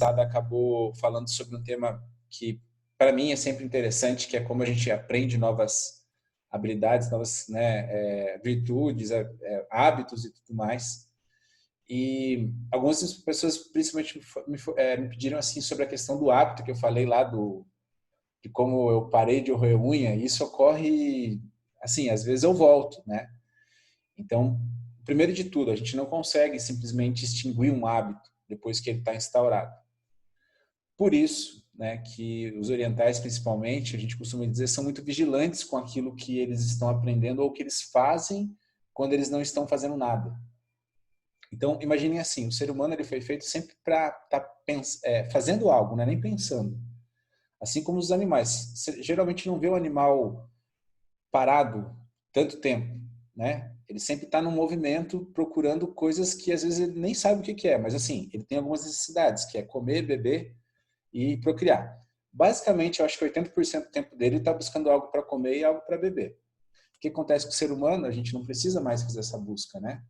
acabou falando sobre um tema que, para mim, é sempre interessante, que é como a gente aprende novas habilidades, novas, né, virtudes, hábitos e tudo mais. E algumas pessoas, principalmente, me pediram assim sobre a questão do hábito que eu falei lá de como eu parei de roer unha. E isso ocorre, assim, às vezes eu volto, né? Então, primeiro de tudo, a gente não consegue simplesmente extinguir um hábito depois que ele está instaurado. Por isso, né, que os orientais, principalmente, a gente costuma dizer, são muito vigilantes com aquilo que eles estão aprendendo ou que eles fazem quando eles não estão fazendo nada. Então, imaginem assim, o ser humano ele foi feito sempre para estar fazendo algo, não é nem pensando. Assim como os animais. Você geralmente não vê o animal parado tanto tempo, né? Ele sempre está num movimento procurando coisas que às vezes ele nem sabe o que que é, mas assim, ele tem algumas necessidades, que é comer, beber e procriar. Basicamente, eu acho que 80% do tempo dele está buscando algo para comer e algo para beber. O que acontece com o ser humano? A gente não precisa mais fazer essa busca, né?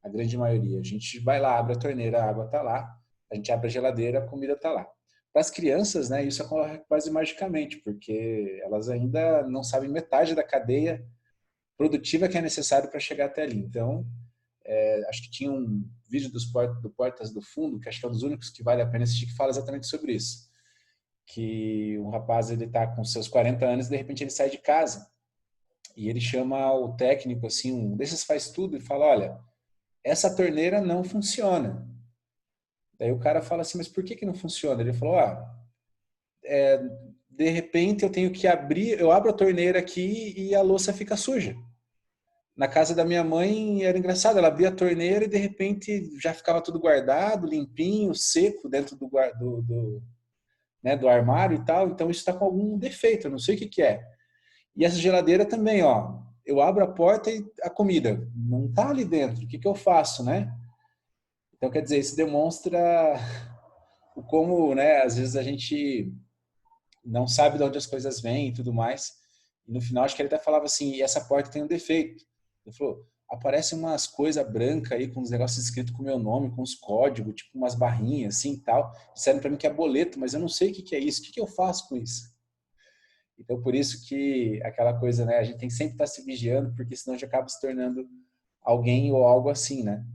A grande maioria. A gente vai lá, abre a torneira, a água está lá. A gente abre a geladeira, a comida está lá. Para as crianças, né, isso ocorre quase magicamente, porque elas ainda não sabem metade da cadeia produtiva que é necessário para chegar até ali. Então, acho que tinha um vídeo do Portas do Fundo, que acho que é um dos únicos que vale a pena assistir, que fala exatamente sobre isso. Que um rapaz ele está com seus 40 anos e de repente ele sai de casa e ele chama o técnico, assim, um desses faz tudo, e fala, olha, essa torneira não funciona. Daí o cara fala assim, mas por que que não funciona? Ele falou, de repente eu tenho que abrir, eu abro a torneira aqui e a louça fica suja. Na casa da minha mãe era engraçado, ela abria a torneira e de repente já ficava tudo guardado, limpinho, seco dentro né, do armário e tal, então isso está com algum defeito, eu não sei o que que é. E essa geladeira também, ó, eu abro a porta e a comida não tá ali dentro, o que que eu faço, né? Então, quer dizer, isso demonstra o como, né, às vezes a gente não sabe de onde as coisas vêm e tudo mais. E no final, acho que ele até falava assim, e essa porta tem um defeito. Ele falou, aparecem umas coisas brancas aí, com uns negócios escritos com o meu nome, com os códigos, tipo umas barrinhas assim e tal. Disseram para mim que é boleto, mas eu não sei o que que é isso, o que que eu faço com isso? Então, por isso que aquela coisa, né, a gente tem que sempre estar se vigiando, porque senão a gente acaba se tornando alguém ou algo assim, né?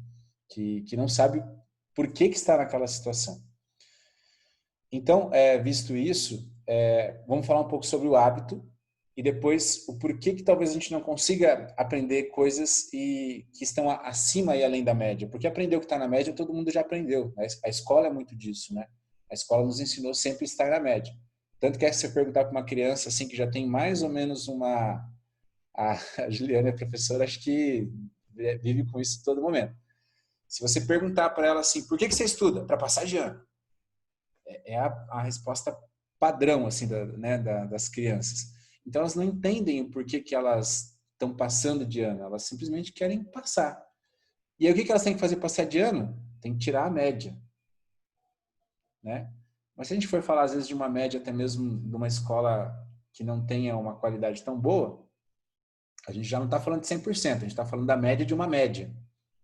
Que não sabe por que que está naquela situação. Então, visto isso, vamos falar um pouco sobre o hábito e depois o porquê que talvez a gente não consiga aprender coisas que estão acima e além da média. Porque aprender o que está na média, todo mundo já aprendeu. A escola é muito disso, né? A escola nos ensinou sempre a estar na média. Tanto que se você perguntar para uma criança assim que já tem mais ou menos uma... A Juliana é professora, acho que vive com isso todo momento. Se você perguntar para ela assim, por que que você estuda? Para passar de ano. É a resposta padrão assim né, das crianças. Então elas não entendem o porquê que elas estão passando de ano, elas simplesmente querem passar. E aí o que que elas têm que fazer para passar de ano? Tem que tirar a média, né? Mas se a gente for falar às vezes de uma média até mesmo de uma escola que não tenha uma qualidade tão boa, a gente já não está falando de 100%, a gente está falando da média de uma média.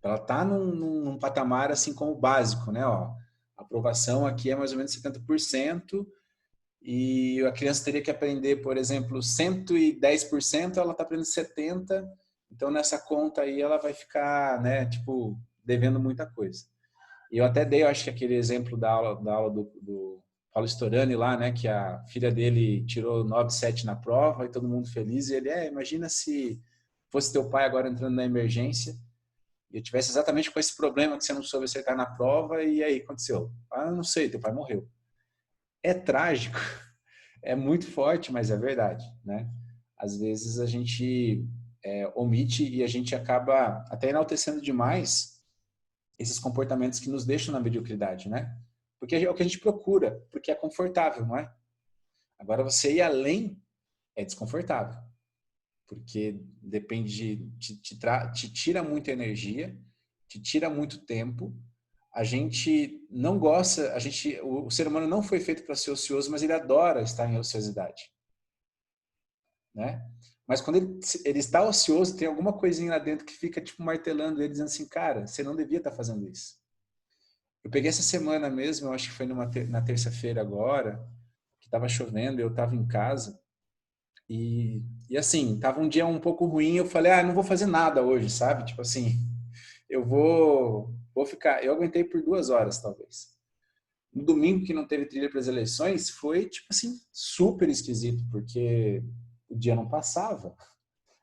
Ela está num patamar assim como básico, né? Ó, a aprovação aqui é mais ou menos 70%, e a criança teria que aprender, por exemplo, 110%, ela está aprendendo 70%, então nessa conta aí ela vai ficar, né, tipo, devendo muita coisa. E eu até dei, eu acho que aquele exemplo da aula do Paulo Storani lá, né, que a filha dele tirou 9,7 na prova e todo mundo feliz, e ele, imagina se fosse teu pai agora entrando na emergência e eu tivesse exatamente com esse problema que você não soube acertar na prova, e aí aconteceu? Ah, não sei, teu pai morreu. É trágico, é muito forte, mas é verdade, né? Às vezes a gente omite e a gente acaba até enaltecendo demais esses comportamentos que nos deixam na mediocridade, né? Porque é o que a gente procura, porque é confortável, não é? Agora, você ir além é desconfortável, porque depende te tira muita energia, te tira muito tempo. A gente não gosta, o ser humano não foi feito para ser ocioso, mas ele adora estar em ociosidade, né? Mas quando ele está ocioso, tem alguma coisinha lá dentro que fica tipo martelando ele, dizendo assim, cara, você não devia estar fazendo isso. Eu peguei essa semana mesmo, eu acho que foi na terça-feira agora, que estava chovendo, eu estava em casa, e assim, tava um dia um pouco ruim, eu falei, não vou fazer nada hoje, sabe? Tipo assim, vou ficar. Eu aguentei por 2 horas, talvez. No domingo, que não teve trilha para as eleições, foi, tipo assim, super esquisito, porque o dia não passava,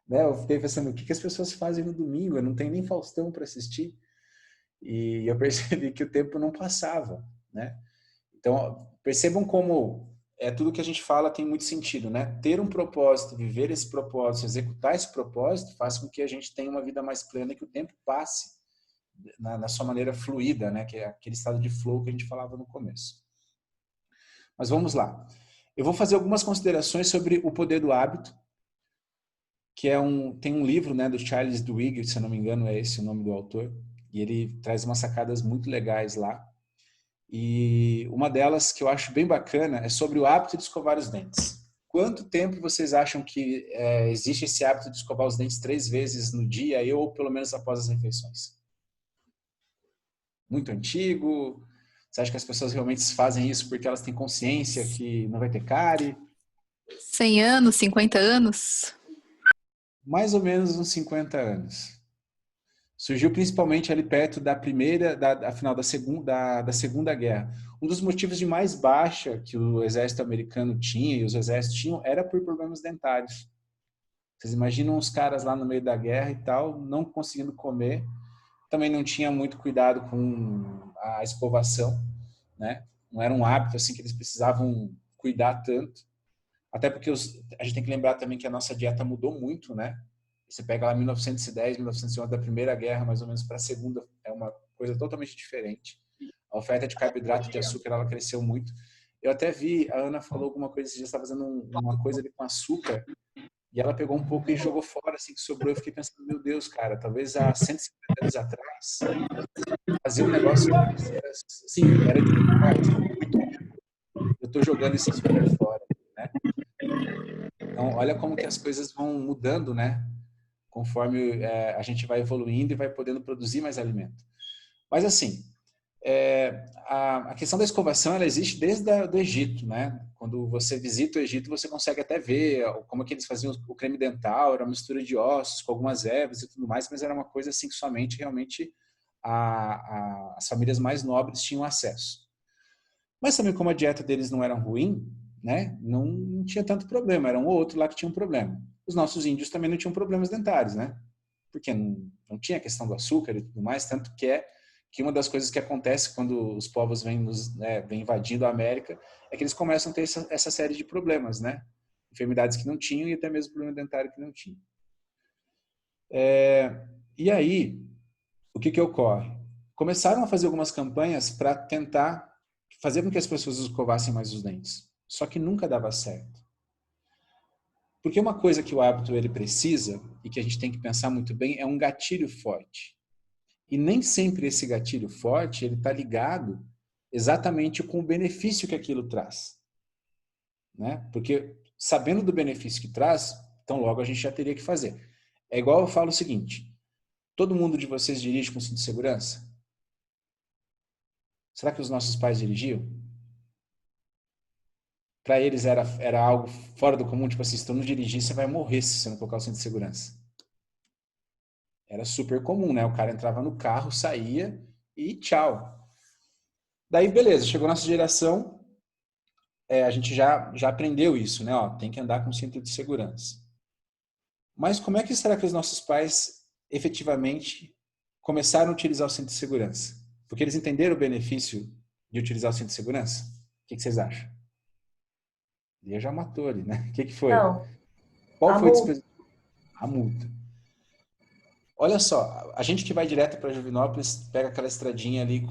né? Eu fiquei pensando, o que as pessoas fazem no domingo? Eu não tenho nem Faustão para assistir. E eu percebi que o tempo não passava, né? Então, percebam como tudo que a gente fala tem muito sentido, né? Ter um propósito, viver esse propósito, executar esse propósito, faz com que a gente tenha uma vida mais plena e que o tempo passe na sua maneira fluida, né? Que é aquele estado de flow que a gente falava no começo. Mas vamos lá. Eu vou fazer algumas considerações sobre o poder do hábito, que tem um livro, né, do Charles Duhigg, se eu não me engano é esse o nome do autor, e ele traz umas sacadas muito legais lá. E uma delas que eu acho bem bacana é sobre o hábito de escovar os dentes. Quanto tempo vocês acham que existe esse hábito de escovar os dentes 3 vezes no dia, ou pelo menos após as refeições? Muito antigo? Você acha que as pessoas realmente fazem isso porque elas têm consciência que não vai ter cárie? 100 anos, 50 anos? Mais ou menos uns 50 anos. Surgiu principalmente ali perto da primeira, da final da Segunda Guerra. Um dos motivos de mais baixa que o exército americano tinha e os exércitos tinham era por problemas dentários. Vocês imaginam os caras lá no meio da guerra e tal, não conseguindo comer, também não tinha muito cuidado com a escovação, né? Não era um hábito assim que eles precisavam cuidar tanto. Até porque a gente tem que lembrar também que a nossa dieta mudou muito, né? Você pega lá 1910, 1911, da Primeira Guerra, mais ou menos, para a Segunda, é uma coisa totalmente diferente. A oferta de carboidrato e de açúcar, ela cresceu muito. Eu até vi, a Ana falou alguma coisa, esses dias estava fazendo uma coisa ali com açúcar, e ela pegou um pouco e jogou fora, assim, que sobrou. Eu fiquei pensando, meu Deus, cara, talvez há 150 anos atrás, fazer um negócio desse era, assim, era de muito. Eu estou jogando esse açúcar fora, né? Então, olha como que as coisas vão mudando, né? Conforme a gente vai evoluindo e vai podendo produzir mais alimento. Mas assim, a questão da escovação, ela existe desde o Egito, né? Quando você visita o Egito, você consegue até ver como é que eles faziam o creme dental, era uma mistura de ossos com algumas ervas e tudo mais, mas era uma coisa assim que somente realmente as famílias mais nobres tinham acesso. Mas também como a dieta deles não era ruim, né? Não tinha tanto problema, era um ou outro lá que tinha um problema. Os nossos índios também não tinham problemas dentários, né? Porque não tinha a questão do açúcar e tudo mais, tanto que uma das coisas que acontece quando os povos vêm invadindo a América é que eles começam a ter essa série de problemas, né? Enfermidades que não tinham e até mesmo problema dentário que não tinham. E aí, o que ocorre? Começaram a fazer algumas campanhas para tentar fazer com que as pessoas escovassem mais os dentes. Só que nunca dava certo. Porque uma coisa que o hábito ele precisa, e que a gente tem que pensar muito bem, é um gatilho forte. E nem sempre esse gatilho forte ele está ligado exatamente com o benefício que aquilo traz. Né? Porque sabendo do benefício que traz, então logo a gente já teria que fazer. É igual eu falo o seguinte, todo mundo de vocês dirige com cinto de segurança? Será que os nossos pais dirigiam? Para eles era algo fora do comum, tipo assim, se tu não dirigir, você vai morrer se você não colocar o cinto de segurança. Era super comum, né? O cara entrava no carro, saía e tchau. Daí, beleza, chegou a nossa geração, a gente já aprendeu isso, né? Ó, tem que andar com cinto de segurança. Mas como é que será que os nossos pais efetivamente começaram a utilizar o cinto de segurança? Porque eles entenderam o benefício de utilizar o cinto de segurança? O que vocês acham? Ele já matou ali, né? O que foi? Não, Qual a foi multa. a multa? Olha só, a gente que vai direto para Jovinópolis, pega aquela estradinha ali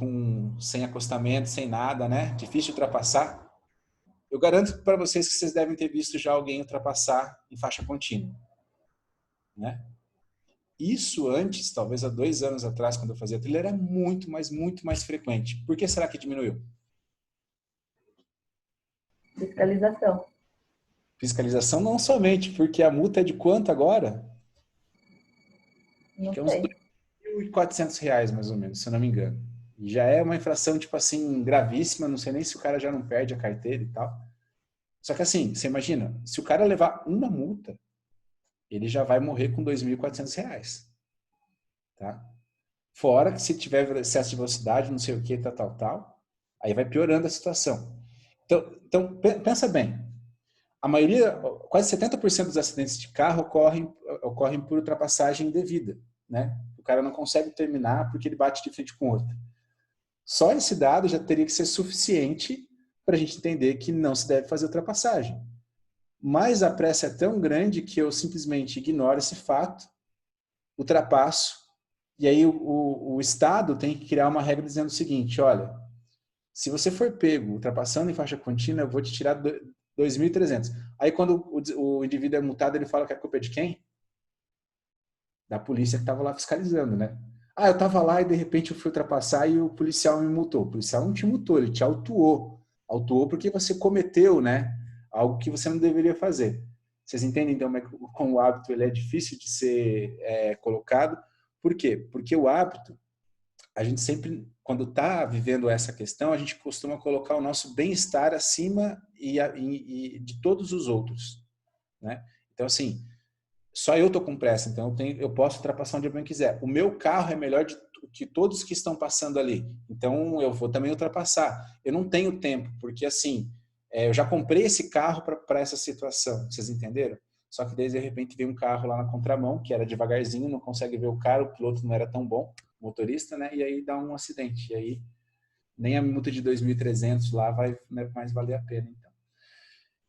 sem acostamento, sem nada, né? Difícil de ultrapassar. Eu garanto para vocês que vocês devem ter visto já alguém ultrapassar em faixa contínua, né? Isso antes, talvez há 2 anos atrás, quando eu fazia trilha, era muito, mas muito mais frequente. Por que será que diminuiu? Fiscalização. Fiscalização não somente, porque a multa é de quanto agora? Acho Não que é uns sei. R$ 2.400, mais ou menos, se eu não me engano. E já é uma infração, tipo assim, gravíssima, não sei nem se o cara já não perde a carteira e tal. Só que assim, você imagina, se o cara levar uma multa, ele já vai morrer com R$ 2.400, tá? Fora que se tiver excesso de velocidade, não sei o que, tal, aí vai piorando a situação. Então pensa bem, a maioria, quase 70% dos acidentes de carro ocorrem por ultrapassagem indevida, né? O cara não consegue terminar porque ele bate de frente com o outro. Só esse dado já teria que ser suficiente para a gente entender que não se deve fazer ultrapassagem. Mas a pressa é tão grande que eu simplesmente ignoro esse fato, ultrapasso, e aí o Estado tem que criar uma regra dizendo o seguinte, olha, se você for pego ultrapassando em faixa contínua, eu vou te tirar 2.300. Aí quando o indivíduo é multado, ele fala que a culpa é de quem? Da polícia que estava lá fiscalizando, né? Ah, eu estava lá e de repente eu fui ultrapassar e o policial me multou. O policial não te multou, ele te autuou. Autuou porque você cometeu, né? Algo que você não deveria fazer. Vocês entendem então como o hábito ele é difícil de ser colocado? Por quê? Porque o hábito, a gente sempre, quando está vivendo essa questão, a gente costuma colocar o nosso bem-estar acima e de todos os outros, né? Então, assim, só eu estou com pressa, então eu posso ultrapassar onde eu quiser. O meu carro é melhor que todos que estão passando ali, então eu vou também ultrapassar. Eu não tenho tempo, porque assim, eu já comprei esse carro para essa situação, vocês entenderam? Só que daí, de repente, veio um carro lá na contramão, que era devagarzinho, não consegue ver o cara, o piloto não era tão bom, o motorista, né? E aí dá um acidente. E aí nem a multa de 2.300 lá vai mais valer a pena, então.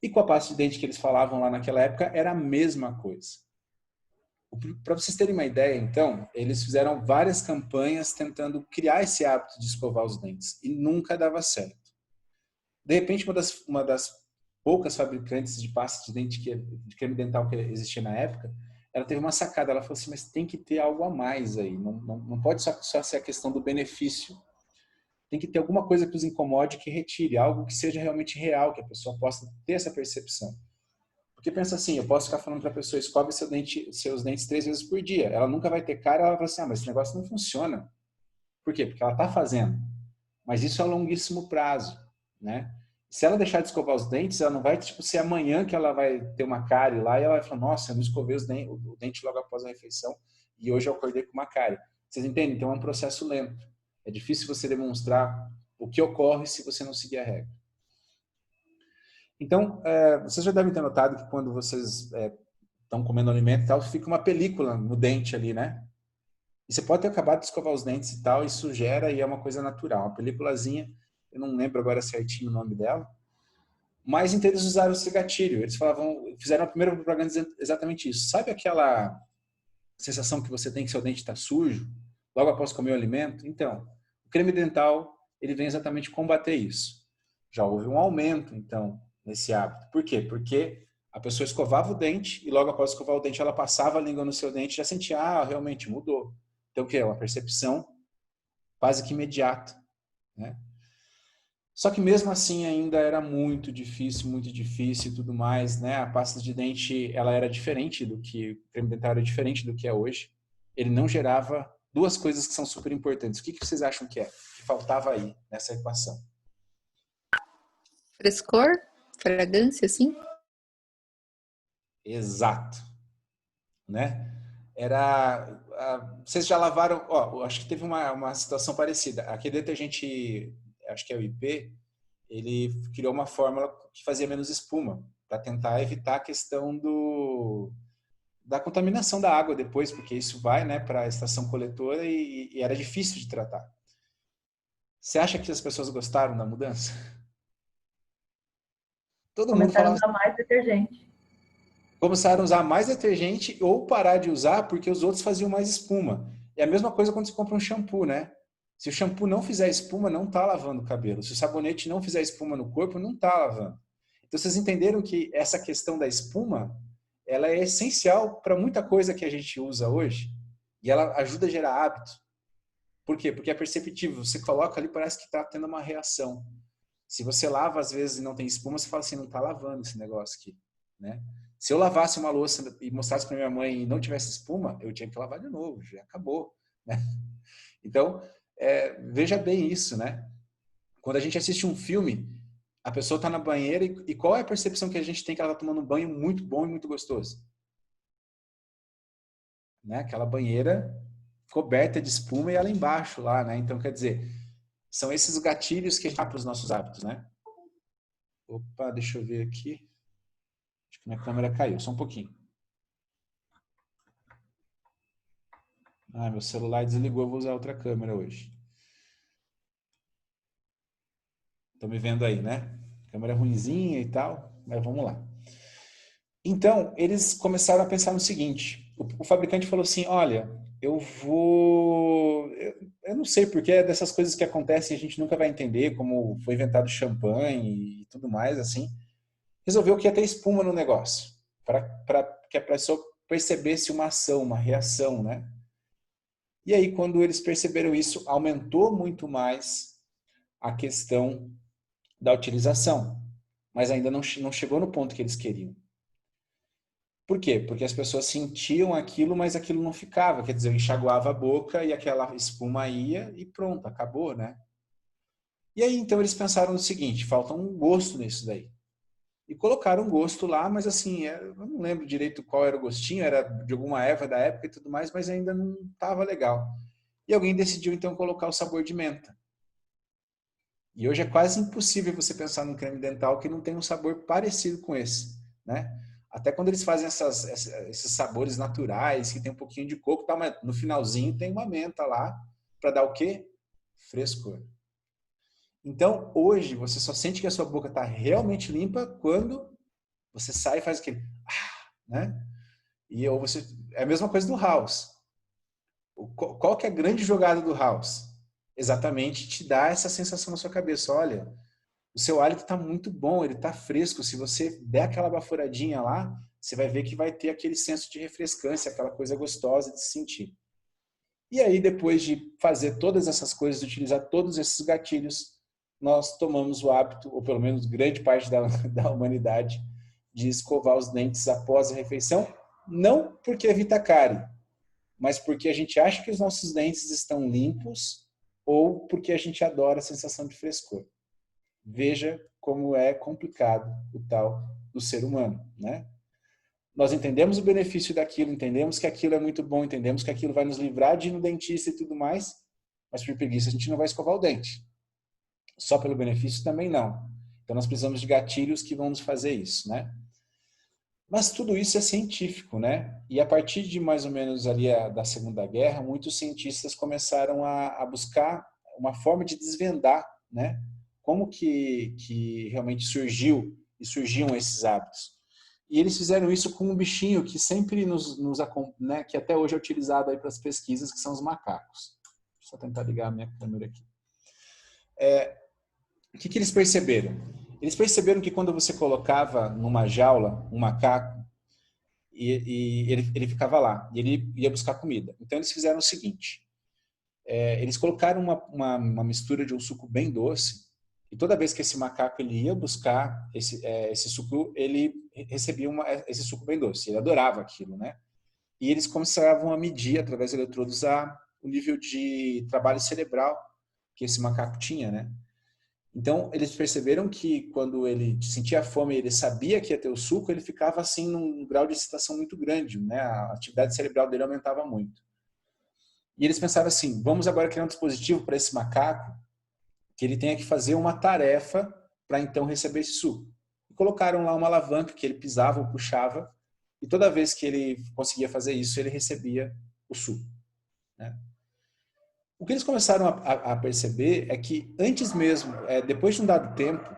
E com a acidente que eles falavam lá naquela época, era a mesma coisa. Para vocês terem uma ideia, então, eles fizeram várias campanhas tentando criar esse hábito de escovar os dentes e nunca dava certo. De repente, uma das poucas fabricantes de pasta de dente, de creme dental que existia na época, ela teve uma sacada. Ela falou assim, mas tem que ter algo a mais aí. Não pode só ser a questão do benefício. Tem que ter alguma coisa que os incomode, que retire, algo que seja realmente real, que a pessoa possa ter essa percepção. Porque pensa assim, eu posso ficar falando para a pessoa, escove seus dentes 3 vezes por dia. Ela nunca vai ter cara, ela vai falar assim, mas esse negócio não funciona. Por quê? Porque ela está fazendo. Mas isso é a longuíssimo prazo, né? Se ela deixar de escovar os dentes, ela não vai, tipo, ser amanhã que ela vai ter uma cárie lá e ela vai falar, nossa, eu não escovei o dente logo após a refeição e hoje eu acordei com uma cárie. Vocês entendem? Então é um processo lento. É difícil você demonstrar o que ocorre se você não seguir a regra. Então, vocês já devem ter notado que quando vocês estão comendo alimento e tal, fica uma película no dente ali, né? E você pode ter acabado de escovar os dentes e tal, e isso gera e é uma coisa natural. Uma películazinha, eu não lembro agora certinho o nome dela, mas então eles usaram esse gatilho. Eles fizeram a primeira propaganda dizendo exatamente isso. Sabe aquela sensação que você tem que seu dente está sujo, logo após comer o alimento? Então, o creme dental, ele vem exatamente combater isso. Já houve um aumento, então, nesse hábito. Por quê? Porque a pessoa escovava o dente e logo após escovar o dente, ela passava a língua no seu dente e já sentia, realmente mudou. Então, o que é? Uma percepção quase que imediata, né? Só que mesmo assim ainda era muito difícil e tudo mais, né? A pasta de dente, ela era diferente o creme dentário é diferente do que é hoje. Ele não gerava duas coisas que são super importantes. O que vocês acham que faltava aí nessa equação? Frescor? Fragrância, assim? Exato, né? Vocês já lavaram, acho que teve uma situação parecida. Aquele detergente, acho que é o IP, ele criou uma fórmula que fazia menos espuma, para tentar evitar a questão da contaminação da água depois, porque isso vai, né, para a estação coletora e era difícil de tratar. Você acha que as pessoas gostaram da mudança? Todo mundo Começaram a falava usar mais detergente. começaram a usar mais detergente ou parar de usar porque os outros faziam mais espuma. E a mesma coisa quando você compra um shampoo, né? Se o shampoo não fizer espuma, não está lavando o cabelo. Se o sabonete não fizer espuma no corpo, não está lavando. Então vocês entenderam que essa questão da espuma, ela é essencial para muita coisa que a gente usa hoje e ela ajuda a gerar hábito. Por quê? Porque é perceptível. Você coloca ali, parece que está tendo uma reação. Se você lava às vezes e não tem espuma, você fala assim, não está lavando esse negócio aqui, né? Se eu lavasse uma louça e mostrasse para minha mãe e não tivesse espuma, eu tinha que lavar de novo, já acabou, né? Então, veja bem isso, né? Quando a gente assiste um filme, a pessoa está na banheira e qual é a percepção que a gente tem que ela está tomando um banho muito bom e muito gostoso? Né? Aquela banheira coberta de espuma e ela embaixo lá, né? Então, quer dizer, são esses gatilhos que a gente dá para os nossos hábitos, né? Opa, deixa eu ver aqui. Acho que minha câmera caiu, só um pouquinho. Ah, meu celular desligou, eu vou usar outra câmera hoje. Estão me vendo aí, né? Câmera ruinzinha e tal, mas vamos lá. Então, eles começaram a pensar no seguinte. O fabricante falou assim, olha, eu não sei porque é dessas coisas que acontecem, a gente nunca vai entender, como foi inventado champanhe e tudo mais, assim. Resolveu que ia ter espuma no negócio, para que a pessoa percebesse uma ação, uma reação, né? E aí, quando eles perceberam isso, aumentou muito mais a questão da utilização, mas ainda não chegou no ponto que eles queriam. Por quê? Porque as pessoas sentiam aquilo, mas aquilo não ficava. Quer dizer, eu enxaguava a boca e aquela espuma ia e pronto, acabou, né? E aí, então, eles pensaram no seguinte, falta um gosto nisso daí. E colocaram um gosto lá, mas assim, eu não lembro direito qual era o gostinho, era de alguma erva da época e tudo mais, mas ainda não estava legal. E alguém decidiu, então, colocar o sabor de menta. E hoje é quase impossível você pensar num creme dental que não tem um sabor parecido com esse, né? Até quando eles fazem esses sabores naturais, que tem um pouquinho de coco, tá, mas no finalzinho tem uma menta lá para dar o quê? Frescor. Então, hoje, você só sente que a sua boca está realmente limpa quando você sai e faz aquele... né? Ou você, é a mesma coisa do house. Qual que é a grande jogada do house? Exatamente te dá essa sensação na sua cabeça. Olha, o seu hálito está muito bom, ele está fresco. Se você der aquela baforadinha lá, você vai ver que vai ter aquele senso de refrescância, aquela coisa gostosa de se sentir. E aí, depois de fazer todas essas coisas, de utilizar todos esses gatilhos, nós tomamos o hábito, ou pelo menos grande parte da humanidade, de escovar os dentes após a refeição, não porque evita cárie, mas porque a gente acha que os nossos dentes estão limpos ou porque a gente adora a sensação de frescor. Veja como é complicado o tal do ser humano, né? Nós entendemos o benefício daquilo, entendemos que aquilo é muito bom, entendemos que aquilo vai nos livrar de ir no dentista e tudo mais, mas por preguiça a gente não vai escovar o dente. Só pelo benefício também não. Então nós precisamos de gatilhos que vão nos fazer isso, né? Mas tudo isso é científico, né? E a partir de mais ou menos ali da Segunda Guerra, muitos cientistas começaram a buscar uma forma de desvendar, né? Como que realmente surgiam esses hábitos. E eles fizeram isso com um bichinho que sempre né, que até hoje é utilizado aí para as pesquisas, que são os macacos. Deixa eu só tentar ligar a minha câmera aqui. O que eles perceberam? Eles perceberam que quando você colocava numa jaula um macaco, e ele ficava lá, e ele ia buscar comida. Então eles fizeram o seguinte, eles colocaram uma mistura de um suco bem doce, e toda vez que esse macaco ele ia buscar esse suco, ele recebia esse suco bem doce. Ele adorava aquilo, né? E eles começavam a medir, através de eletrodos, o nível de trabalho cerebral que esse macaco tinha, né? Então, eles perceberam que quando ele sentia fome e ele sabia que ia ter o suco, ele ficava assim num grau de excitação muito grande, né? A atividade cerebral dele aumentava muito. E eles pensaram assim, vamos agora criar um dispositivo para esse macaco que ele tenha que fazer uma tarefa para então receber esse suco. E colocaram lá uma alavanca que ele pisava ou puxava, e toda vez que ele conseguia fazer isso, ele recebia o suco, né? O que eles começaram a perceber é que antes mesmo, depois de um dado tempo,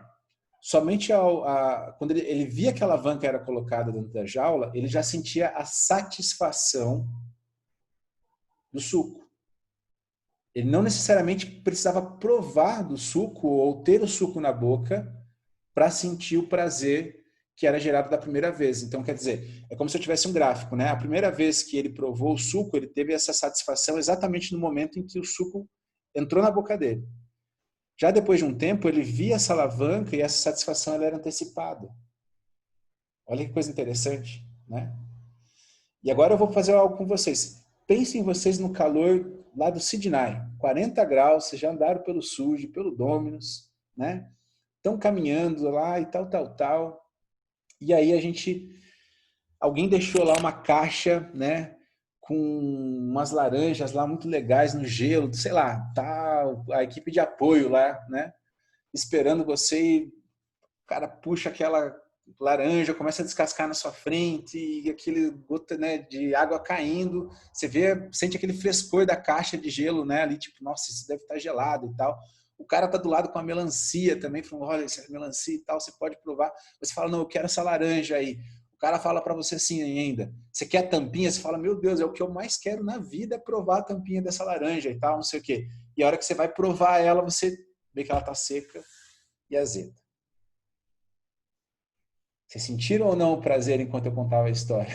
somente quando ele via que a alavanca era colocada dentro da jaula, ele já sentia a satisfação do suco. Ele não necessariamente precisava provar do suco ou ter o suco na boca para sentir o prazer que era gerado da primeira vez. Então, quer dizer, é como se eu tivesse um gráfico, né? A primeira vez que ele provou o suco, ele teve essa satisfação exatamente no momento em que o suco entrou na boca dele. Já depois de um tempo, ele via essa alavanca e essa satisfação ela era antecipada. Olha que coisa interessante, né? E agora eu vou fazer algo com vocês. pensem vocês no calor lá do Sidney, 40 graus, vocês já andaram pelo Surge, pelo Dominus, né? Estão caminhando lá e tal, tal, tal. E aí alguém deixou lá uma caixa, né? Com umas laranjas lá muito legais no gelo, sei lá, tá a equipe de apoio lá, né? Esperando você e o cara puxa aquela laranja, começa a descascar na sua frente e aquele gota, né, de água caindo, você vê, sente aquele frescor da caixa de gelo, né, ali tipo, nossa, isso deve estar gelado e tal. O cara tá do lado com a melancia também, falando, olha, essa melancia e tal, você pode provar. Você fala, não, eu quero essa laranja aí. O cara fala para você assim ainda, você quer a tampinha? Você fala, meu Deus, é o que eu mais quero na vida, é provar a tampinha dessa laranja e tal, não sei o quê. E a hora que você vai provar ela, você vê que ela tá seca e azeda. Vocês sentiram ou não o prazer enquanto eu contava a história?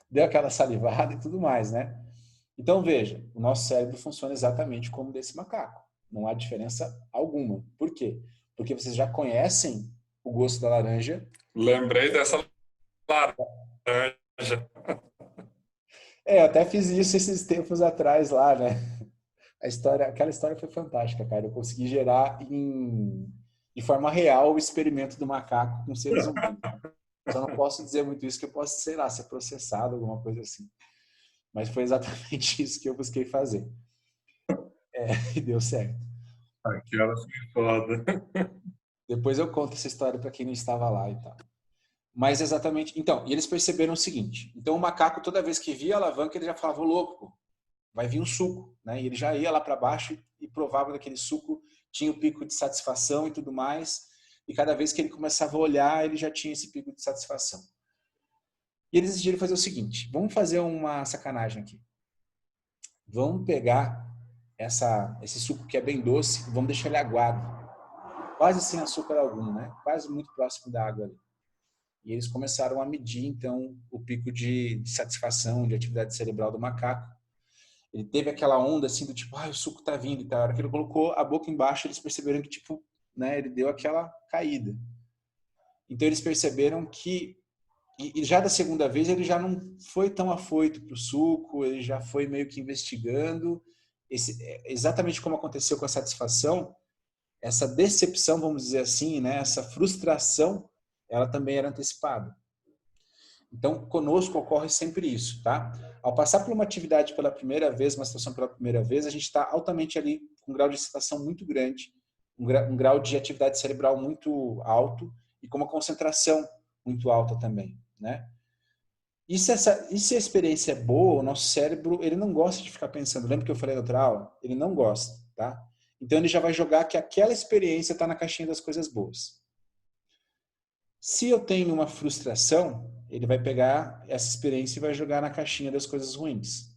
Deu aquela salivada e tudo mais, né? Então, veja, o nosso cérebro funciona exatamente como o desse macaco. Não há diferença alguma. Por quê? Porque vocês já conhecem o gosto da laranja. Lembrei dessa laranja. Eu até fiz isso esses tempos atrás lá, né? Aquela história foi fantástica, cara. Eu consegui gerar de forma real o experimento do macaco com seres humanos. Só não posso dizer muito isso, que eu posso, sei lá, ser processado, alguma coisa assim. Mas foi exatamente isso que eu busquei fazer. E deu certo. Aquela foi foda. Depois eu conto essa história para quem não estava lá e tal. Mas exatamente... Então, e eles perceberam o seguinte. Então o macaco, toda vez que via a alavanca, ele já falava, louco, pô, vai vir um suco, né? E ele já ia lá para baixo e provava daquele suco, tinha o pico de satisfação e tudo mais. E cada vez que ele começava a olhar, ele já tinha esse pico de satisfação. E eles decidiram fazer o seguinte, vamos fazer uma sacanagem aqui. Vamos pegar esse suco que é bem doce e vamos deixar ele aguado. Quase sem açúcar algum, né? Quase muito próximo da água ali. E eles começaram a medir, então, o pico de satisfação, de atividade cerebral do macaco. Ele teve aquela onda assim do tipo, o suco tá vindo e tal. A hora que ele colocou a boca embaixo, eles perceberam que, tipo, né, ele deu aquela caída. Então eles perceberam que, e já da segunda vez, ele já não foi tão afoito pro suco, ele já foi meio que investigando. Exatamente como aconteceu com a satisfação, essa decepção, vamos dizer assim, né, essa frustração, ela também era antecipada. Então, conosco ocorre sempre isso, tá? Ao passar por uma atividade pela primeira vez, uma situação pela primeira vez, a gente está altamente ali com um grau de excitação muito grande, um grau de atividade cerebral muito alto e com uma concentração muito alta também, né? E se a experiência é boa, o nosso cérebro, ele não gosta de ficar pensando. Lembra que eu falei na outra aula? Ele não gosta, tá? Então, ele já vai jogar que aquela experiência está na caixinha das coisas boas. Se eu tenho uma frustração, ele vai pegar essa experiência e vai jogar na caixinha das coisas ruins,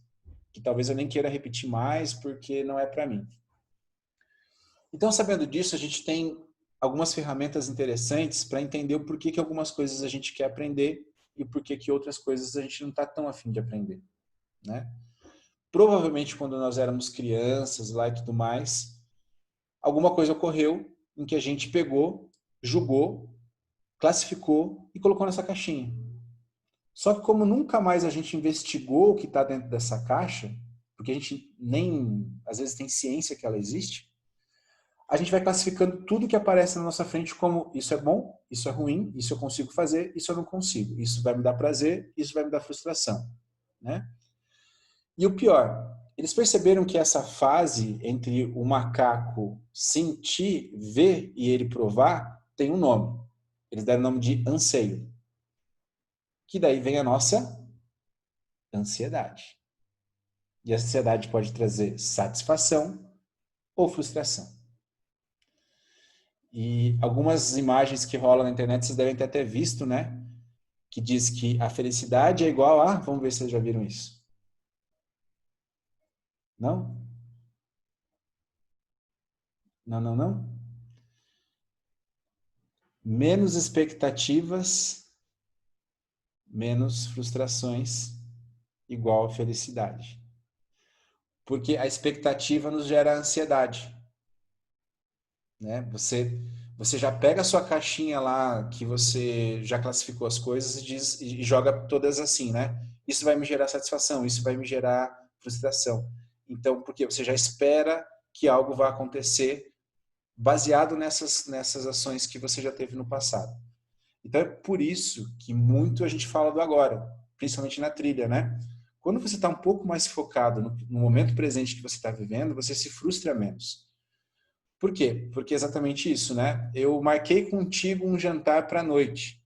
que talvez eu nem queira repetir mais porque não é para mim. Então, sabendo disso, a gente tem algumas ferramentas interessantes para entender o porquê que algumas coisas a gente quer aprender e o porquê que outras coisas a gente não está tão afim de aprender, né? Provavelmente, quando nós éramos crianças lá e tudo mais, alguma coisa ocorreu em que a gente pegou, julgou, classificou e colocou nessa caixinha. Só que como nunca mais a gente investigou o que está dentro dessa caixa, porque a gente nem, às vezes, tem ciência que ela existe, a gente vai classificando tudo que aparece na nossa frente como isso é bom, isso é ruim, isso eu consigo fazer, isso eu não consigo. Isso vai me dar prazer, isso vai me dar frustração, né? E o pior, eles perceberam que essa fase entre o macaco sentir, ver e ele provar tem um nome. Eles deram o nome de anseio. Que daí vem a nossa ansiedade. E a ansiedade pode trazer satisfação ou frustração. E algumas imagens que rolam na internet, vocês devem ter até visto, né? Que diz que a felicidade é igual a... Vamos ver se vocês já viram isso. Não? Não, não, não? Menos expectativas, menos frustrações, igual a felicidade. Porque a expectativa nos gera ansiedade. Né? você já pega a sua caixinha lá que você já classificou as coisas e joga todas assim, né? Isso vai me gerar satisfação, isso vai me gerar frustração. Então, porque você já espera que algo vai acontecer baseado nessas ações que você já teve no passado. Então é por isso que muito a gente fala do agora, principalmente na trilha, né? Quando você está um pouco mais focado no momento presente que você está vivendo, você se frustra menos. Por quê? Porque é exatamente isso, né? Eu marquei contigo um jantar para a noite.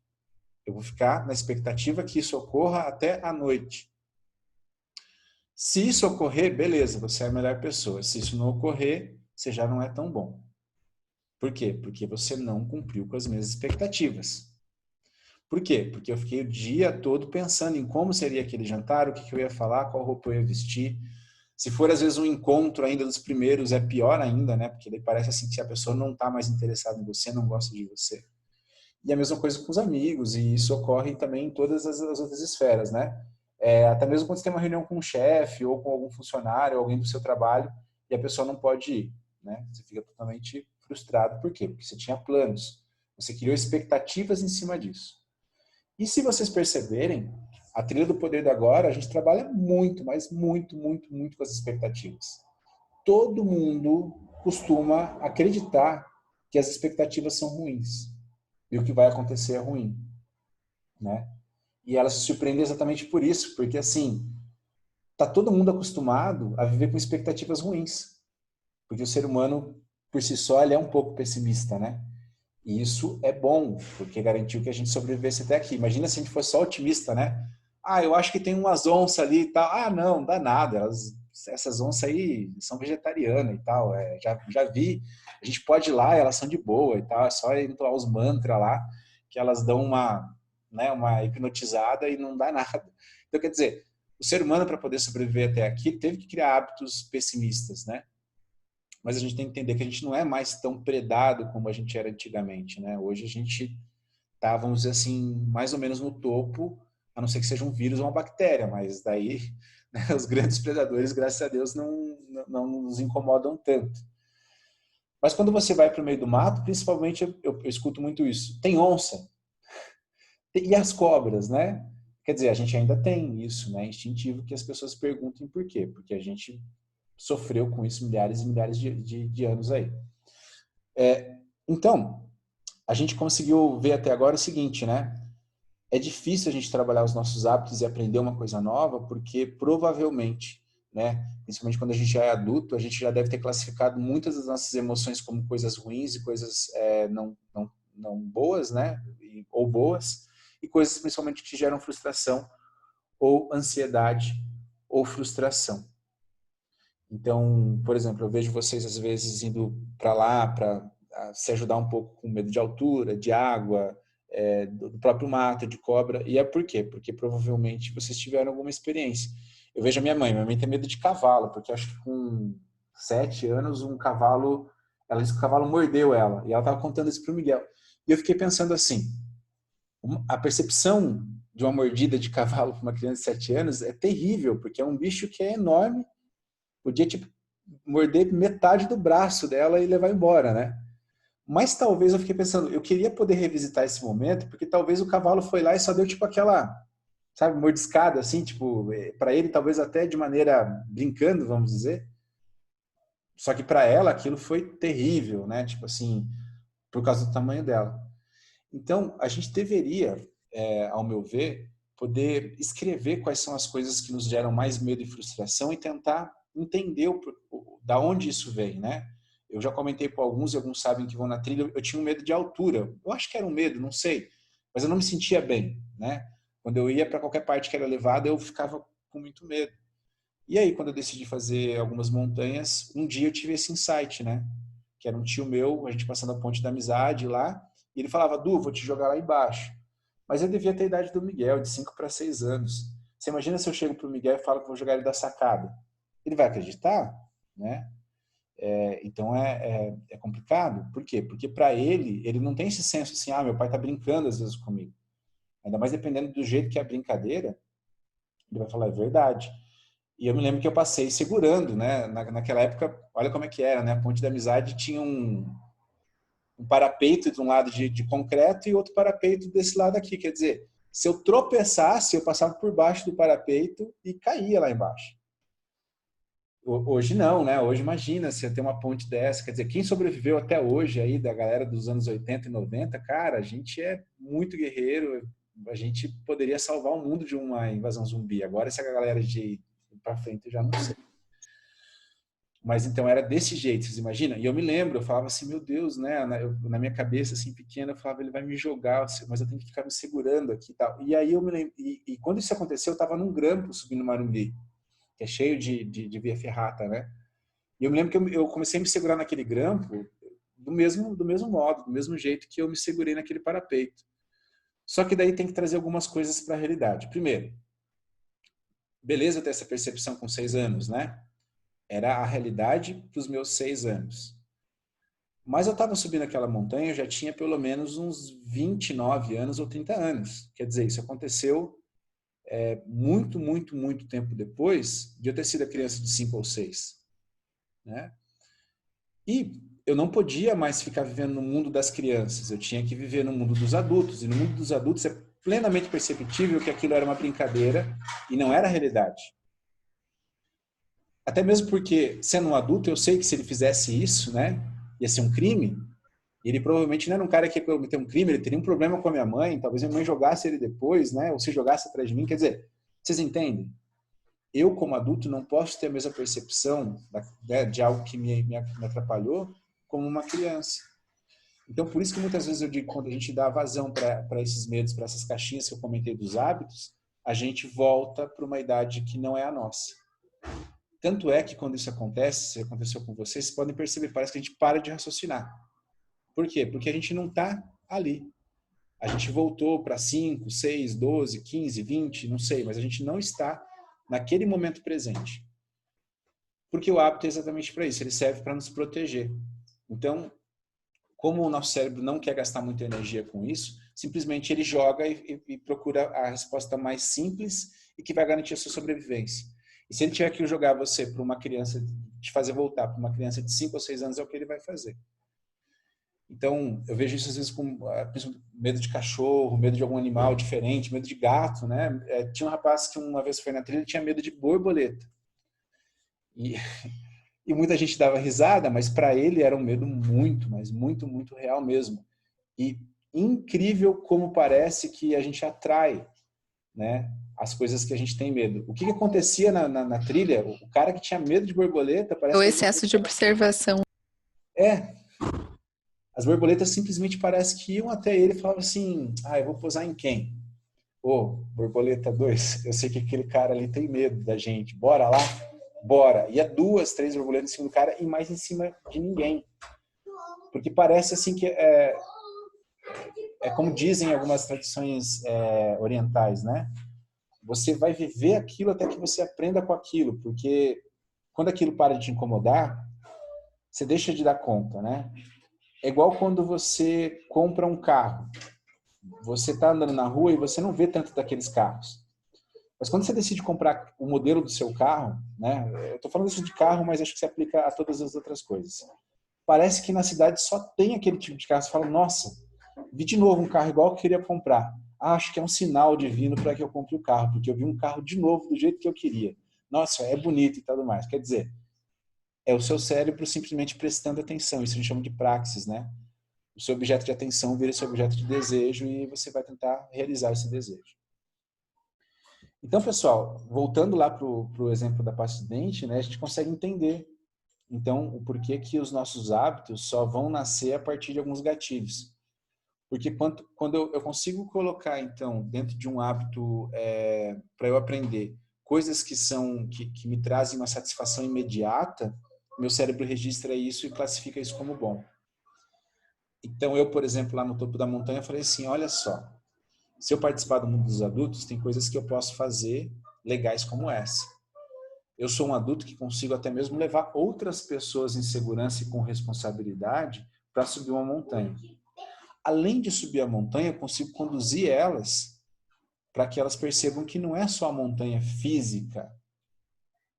Eu vou ficar na expectativa que isso ocorra até a noite. Se isso ocorrer, beleza, você é a melhor pessoa. Se isso não ocorrer, você já não é tão bom. Por quê? Porque você não cumpriu com as minhas expectativas. Por quê? Porque eu fiquei o dia todo pensando em como seria aquele jantar, o que eu ia falar, qual roupa eu ia vestir. Se for, às vezes, um encontro ainda dos primeiros, é pior ainda, né? Porque daí parece assim que a pessoa não está mais interessada em você, não gosta de você. E a mesma coisa com os amigos, e isso ocorre também em todas as outras esferas, né? Até mesmo quando você tem uma reunião com um chefe, ou com algum funcionário, alguém do seu trabalho, e a pessoa não pode ir, né? Você fica totalmente frustrado. Por quê? Porque você tinha planos. Você criou expectativas em cima disso. E se vocês perceberem, a trilha do poder do agora, a gente trabalha muito, mas muito, muito, muito com as expectativas. Todo mundo costuma acreditar que as expectativas são ruins. E o que vai acontecer é ruim, né? E ela se surpreende exatamente por isso, porque assim, tá todo mundo acostumado a viver com expectativas ruins. Porque o ser humano, por si só, ele é um pouco pessimista, né? E isso é bom, porque garantiu que a gente sobrevivesse até aqui. Imagina se a gente fosse só otimista, né? Ah, eu acho que tem umas onças ali e tal. Ah, não, dá nada. Essas onças aí são vegetarianas e tal. Já vi. A gente pode ir lá, elas são de boa e tal. É só entoar os mantras lá, que elas dão uma hipnotizada e não dá nada. Então, quer dizer, o ser humano, para poder sobreviver até aqui, teve que criar hábitos pessimistas, né? Mas a gente tem que entender que a gente não é mais tão predado como a gente era antigamente, né? Hoje a gente tá, vamos dizer assim, mais ou menos no topo, a não ser que seja um vírus ou uma bactéria, mas daí, né, os grandes predadores, graças a Deus, não nos incomodam tanto. Mas quando você vai para o meio do mato, principalmente eu escuto muito isso. Tem onça. E as cobras, né? Quer dizer, a gente ainda tem isso, né? Instintivo que as pessoas perguntem por quê. Porque a gente sofreu com isso milhares e milhares de anos aí. Então, a gente conseguiu ver até agora o seguinte, né? É difícil a gente trabalhar os nossos hábitos e aprender uma coisa nova, porque provavelmente, né, principalmente quando a gente já é adulto, a gente já deve ter classificado muitas das nossas emoções como coisas ruins e coisas não boas, né, ou boas, e coisas principalmente que geram frustração ou ansiedade ou frustração. Então, por exemplo, eu vejo vocês às vezes indo para lá para se ajudar um pouco com medo de altura, de água, do próprio mato, de cobra. E é por quê? Porque provavelmente vocês tiveram alguma experiência. Eu vejo a minha mãe tem medo de cavalo, porque acho que com 7 anos um cavalo, ela disse que o cavalo mordeu ela. E ela estava contando isso para o Miguel. E eu fiquei pensando assim, a percepção de uma mordida de cavalo para uma criança de 7 anos é terrível, porque é um bicho que é enorme, podia tipo, morder metade do braço dela e levar embora, né? Mas talvez eu fiquei pensando, eu queria poder revisitar esse momento, porque talvez o cavalo foi lá e só deu tipo aquela, sabe, mordiscada assim, tipo, para ele talvez até de maneira brincando, vamos dizer. Só que para ela aquilo foi terrível, né? Tipo assim, por causa do tamanho dela. Então, a gente deveria, ao meu ver, poder escrever quais são as coisas que nos geram mais medo e frustração e tentar entender da onde isso vem, né? Eu já comentei com alguns e alguns sabem que vão na trilha, eu tinha um medo de altura. Eu acho que era um medo, não sei, mas eu não me sentia bem, né? Quando eu ia para qualquer parte que era levada, eu ficava com muito medo. E aí, quando eu decidi fazer algumas montanhas, um dia eu tive esse insight, né? Que era um tio meu, a gente passando a ponte da amizade lá, e ele falava, Du, vou te jogar lá embaixo. Mas eu devia ter a idade do Miguel, de 5 para 6 anos. Você imagina se eu chego pro Miguel e falo que vou jogar ele da sacada? Ele vai acreditar, né? Então é complicado. Por quê? Porque para ele não tem esse senso assim, meu pai tá brincando às vezes comigo. Ainda mais dependendo do jeito que é a brincadeira, ele vai falar, é verdade. E eu me lembro que eu passei segurando, né? Naquela época, olha como é que era, né? A Ponte da Amizade tinha um parapeito de um lado de concreto e outro parapeito desse lado aqui. Quer dizer, se eu tropeçasse, eu passava por baixo do parapeito e caía lá embaixo. Hoje não, né? Hoje imagina se eu ter uma ponte dessa. Quer dizer, quem sobreviveu até hoje aí, da galera dos anos 80 e 90, cara, a gente é muito guerreiro. A gente poderia salvar o mundo de uma invasão zumbi. Agora essa galera de ir pra frente eu já não sei. Mas então era desse jeito, vocês imaginam? E eu me lembro, eu falava assim, meu Deus, né? Na minha cabeça, assim, pequena, eu falava, ele vai me jogar, mas eu tenho que ficar me segurando aqui e tal. E aí eu me lembro, e quando isso aconteceu, eu estava num grampo subindo Marumbi, que é cheio de via ferrata, né? E eu me lembro que eu comecei a me segurar naquele grampo do mesmo modo, do mesmo jeito que eu me segurei naquele parapeito. Só que daí tem que trazer algumas coisas para a realidade. Primeiro, beleza ter essa percepção com 6 anos, né? Era a realidade para os meus 6 anos. Mas eu estava subindo aquela montanha, eu já tinha pelo menos uns 29 anos ou 30 anos. Quer dizer, isso aconteceu muito, muito, muito tempo depois de eu ter sido a criança de 5 ou 6. Né? E eu não podia mais ficar vivendo no mundo das crianças, eu tinha que viver no mundo dos adultos. E no mundo dos adultos é plenamente perceptível que aquilo era uma brincadeira e não era a realidade. Até mesmo porque, sendo um adulto, eu sei que se ele fizesse isso, né, ia ser um crime. Ele provavelmente não era um cara que ia cometer um crime, ele teria um problema com a minha mãe, talvez minha mãe jogasse ele depois, né, ou se jogasse atrás de mim. Quer dizer, vocês entendem? Eu, como adulto, não posso ter a mesma percepção de algo que me atrapalhou como uma criança. Então, por isso que muitas vezes eu digo, quando a gente dá vazão para esses medos, para essas caixinhas que eu comentei dos hábitos, a gente volta para uma idade que não é a nossa. Tanto é que quando isso acontece, se aconteceu com vocês, vocês podem perceber, parece que a gente para de raciocinar. Por quê? Porque a gente não está ali. A gente voltou para 5, 6, 12, 15, 20, não sei, mas a gente não está naquele momento presente. Porque o hábito é exatamente para isso, ele serve para nos proteger. Então, como o nosso cérebro não quer gastar muita energia com isso, simplesmente ele joga e procura a resposta mais simples e que vai garantir a sua sobrevivência. E se ele tiver que jogar você para uma criança, te fazer voltar para uma criança de 5 ou 6 anos, é o que ele vai fazer. Então, eu vejo isso às vezes com medo de cachorro, medo de algum animal diferente, medo de gato, né? Tinha um rapaz que uma vez foi na trilha e tinha medo de borboleta. E muita gente dava risada, mas para ele era um medo muito, mas muito, muito real mesmo. E incrível como parece que a gente atrai, né, as coisas que a gente tem medo. O que acontecia na trilha? O cara que tinha medo de borboleta... parece O que excesso de observação. As borboletas simplesmente parece que iam até ele e falavam assim, eu vou posar em quem? Borboleta 2, eu sei que aquele cara ali tem medo da gente, bora lá? Bora. Ia 2, 3 borboletas em cima do cara e mais em cima de ninguém. Porque parece assim que é como dizem algumas tradições orientais, né? Você vai viver aquilo até que você aprenda com aquilo, porque quando aquilo para de te incomodar, você deixa de dar conta, né? É igual quando você compra um carro. Você está andando na rua e você não vê tanto daqueles carros. Mas quando você decide comprar o modelo do seu carro, né? Eu estou falando isso de carro, mas acho que se aplica a todas as outras coisas. Parece que na cidade só tem aquele tipo de carro. Você fala, nossa, vi de novo um carro igual que eu queria comprar. Acho que é um sinal divino para que eu compre o carro, porque eu vi um carro de novo do jeito que eu queria. Nossa, é bonito e tudo mais. Quer dizer, é o seu cérebro simplesmente prestando atenção. Isso a gente chama de praxis, né? O seu objeto de atenção vira seu objeto de desejo e você vai tentar realizar esse desejo. Então, pessoal, voltando lá para o exemplo da pasta de dente, né, a gente consegue entender, então, o porquê que os nossos hábitos só vão nascer a partir de alguns gatilhos. Porque quando eu consigo colocar, então, dentro de um hábito para eu aprender coisas que me trazem uma satisfação imediata, meu cérebro registra isso e classifica isso como bom. Então, eu, por exemplo, lá no topo da montanha, falei assim, olha só, se eu participar do mundo dos adultos, tem coisas que eu posso fazer legais como essa. Eu sou um adulto que consigo até mesmo levar outras pessoas em segurança e com responsabilidade para subir uma montanha. Além de subir a montanha, eu consigo conduzir elas para que elas percebam que não é só a montanha física.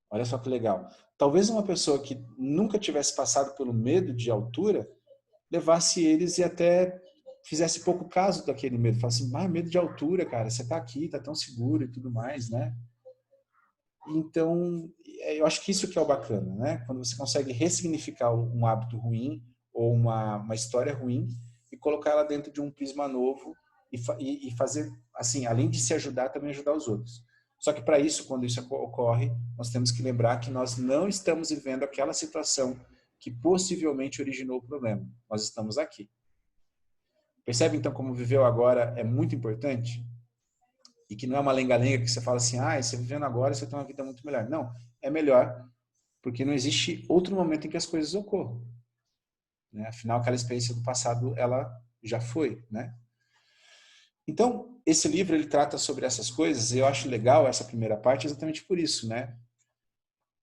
Olha só que legal. Talvez uma pessoa que nunca tivesse passado pelo medo de altura, levasse eles e até fizesse pouco caso daquele medo. Falasse assim, medo de altura, cara, você tá aqui, tá tão seguro e tudo mais, né? Então, eu acho que isso que é o bacana, né? Quando você consegue ressignificar um hábito ruim ou uma história ruim e colocar ela dentro de um prisma novo e fazer, assim, além de se ajudar, também ajudar os outros. Só que para isso, quando isso ocorre, nós temos que lembrar que nós não estamos vivendo aquela situação que possivelmente originou o problema. Nós estamos aqui. Percebe, então, como viver o agora é muito importante? E que não é uma lenga-lenga que você fala assim, você vivendo agora, você tem uma vida muito melhor. Não, é melhor porque não existe outro momento em que as coisas ocorram. Né? Afinal, aquela experiência do passado, ela já foi, né? Então, esse livro, ele trata sobre essas coisas, e eu acho legal essa primeira parte exatamente por isso, né?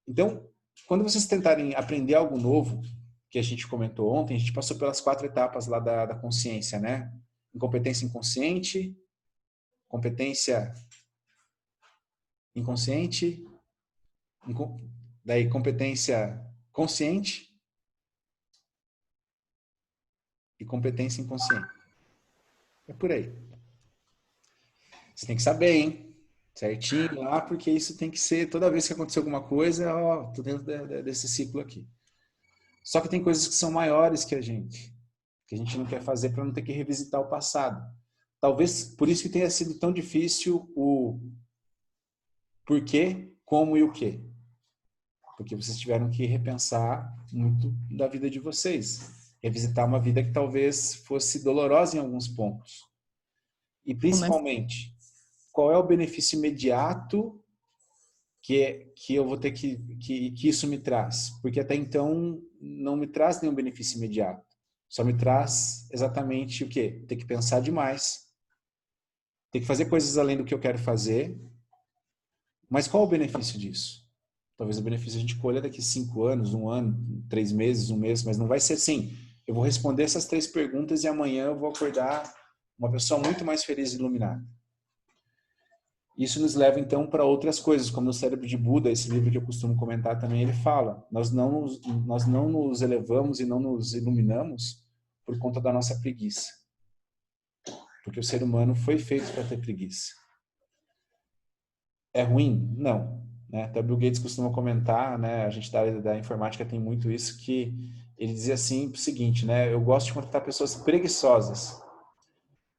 Então, quando vocês tentarem aprender algo novo, que a gente comentou ontem, a gente passou pelas 4 etapas lá da consciência, né? Incompetência inconsciente, competência inconsciente, daí competência consciente e competência inconsciente. É por aí. Você tem que saber, hein? Certinho lá, porque isso tem que ser, toda vez que acontecer alguma coisa, tô dentro desse ciclo aqui. Só que tem coisas que são maiores que a gente não quer fazer para não ter que revisitar o passado. Talvez por isso que tenha sido tão difícil o porquê, como e o quê. Porque vocês tiveram que repensar muito da vida de vocês. Revisitar uma vida que talvez fosse dolorosa em alguns pontos. E principalmente, qual é o benefício imediato que eu vou ter que isso me traz? Porque até então não me traz nenhum benefício imediato. Só me traz exatamente o quê? Ter que pensar demais. Ter que fazer coisas além do que eu quero fazer. Mas qual é o benefício disso? Talvez o benefício a gente colha daqui 5 anos, 1 ano, 3 meses, 1 mês, mas não vai ser assim. Eu vou responder essas 3 perguntas e amanhã eu vou acordar uma pessoa muito mais feliz e iluminada. Isso nos leva então para outras coisas, como no Cérebro de Buda, esse livro que eu costumo comentar também, ele fala, nós não nos elevamos e não nos iluminamos por conta da nossa preguiça. Porque o ser humano foi feito para ter preguiça. É ruim? Não. Né? Até Bill Gates costuma comentar, né? A gente da informática tem muito isso, que ele dizia assim o seguinte, né? Eu gosto de contratar pessoas preguiçosas,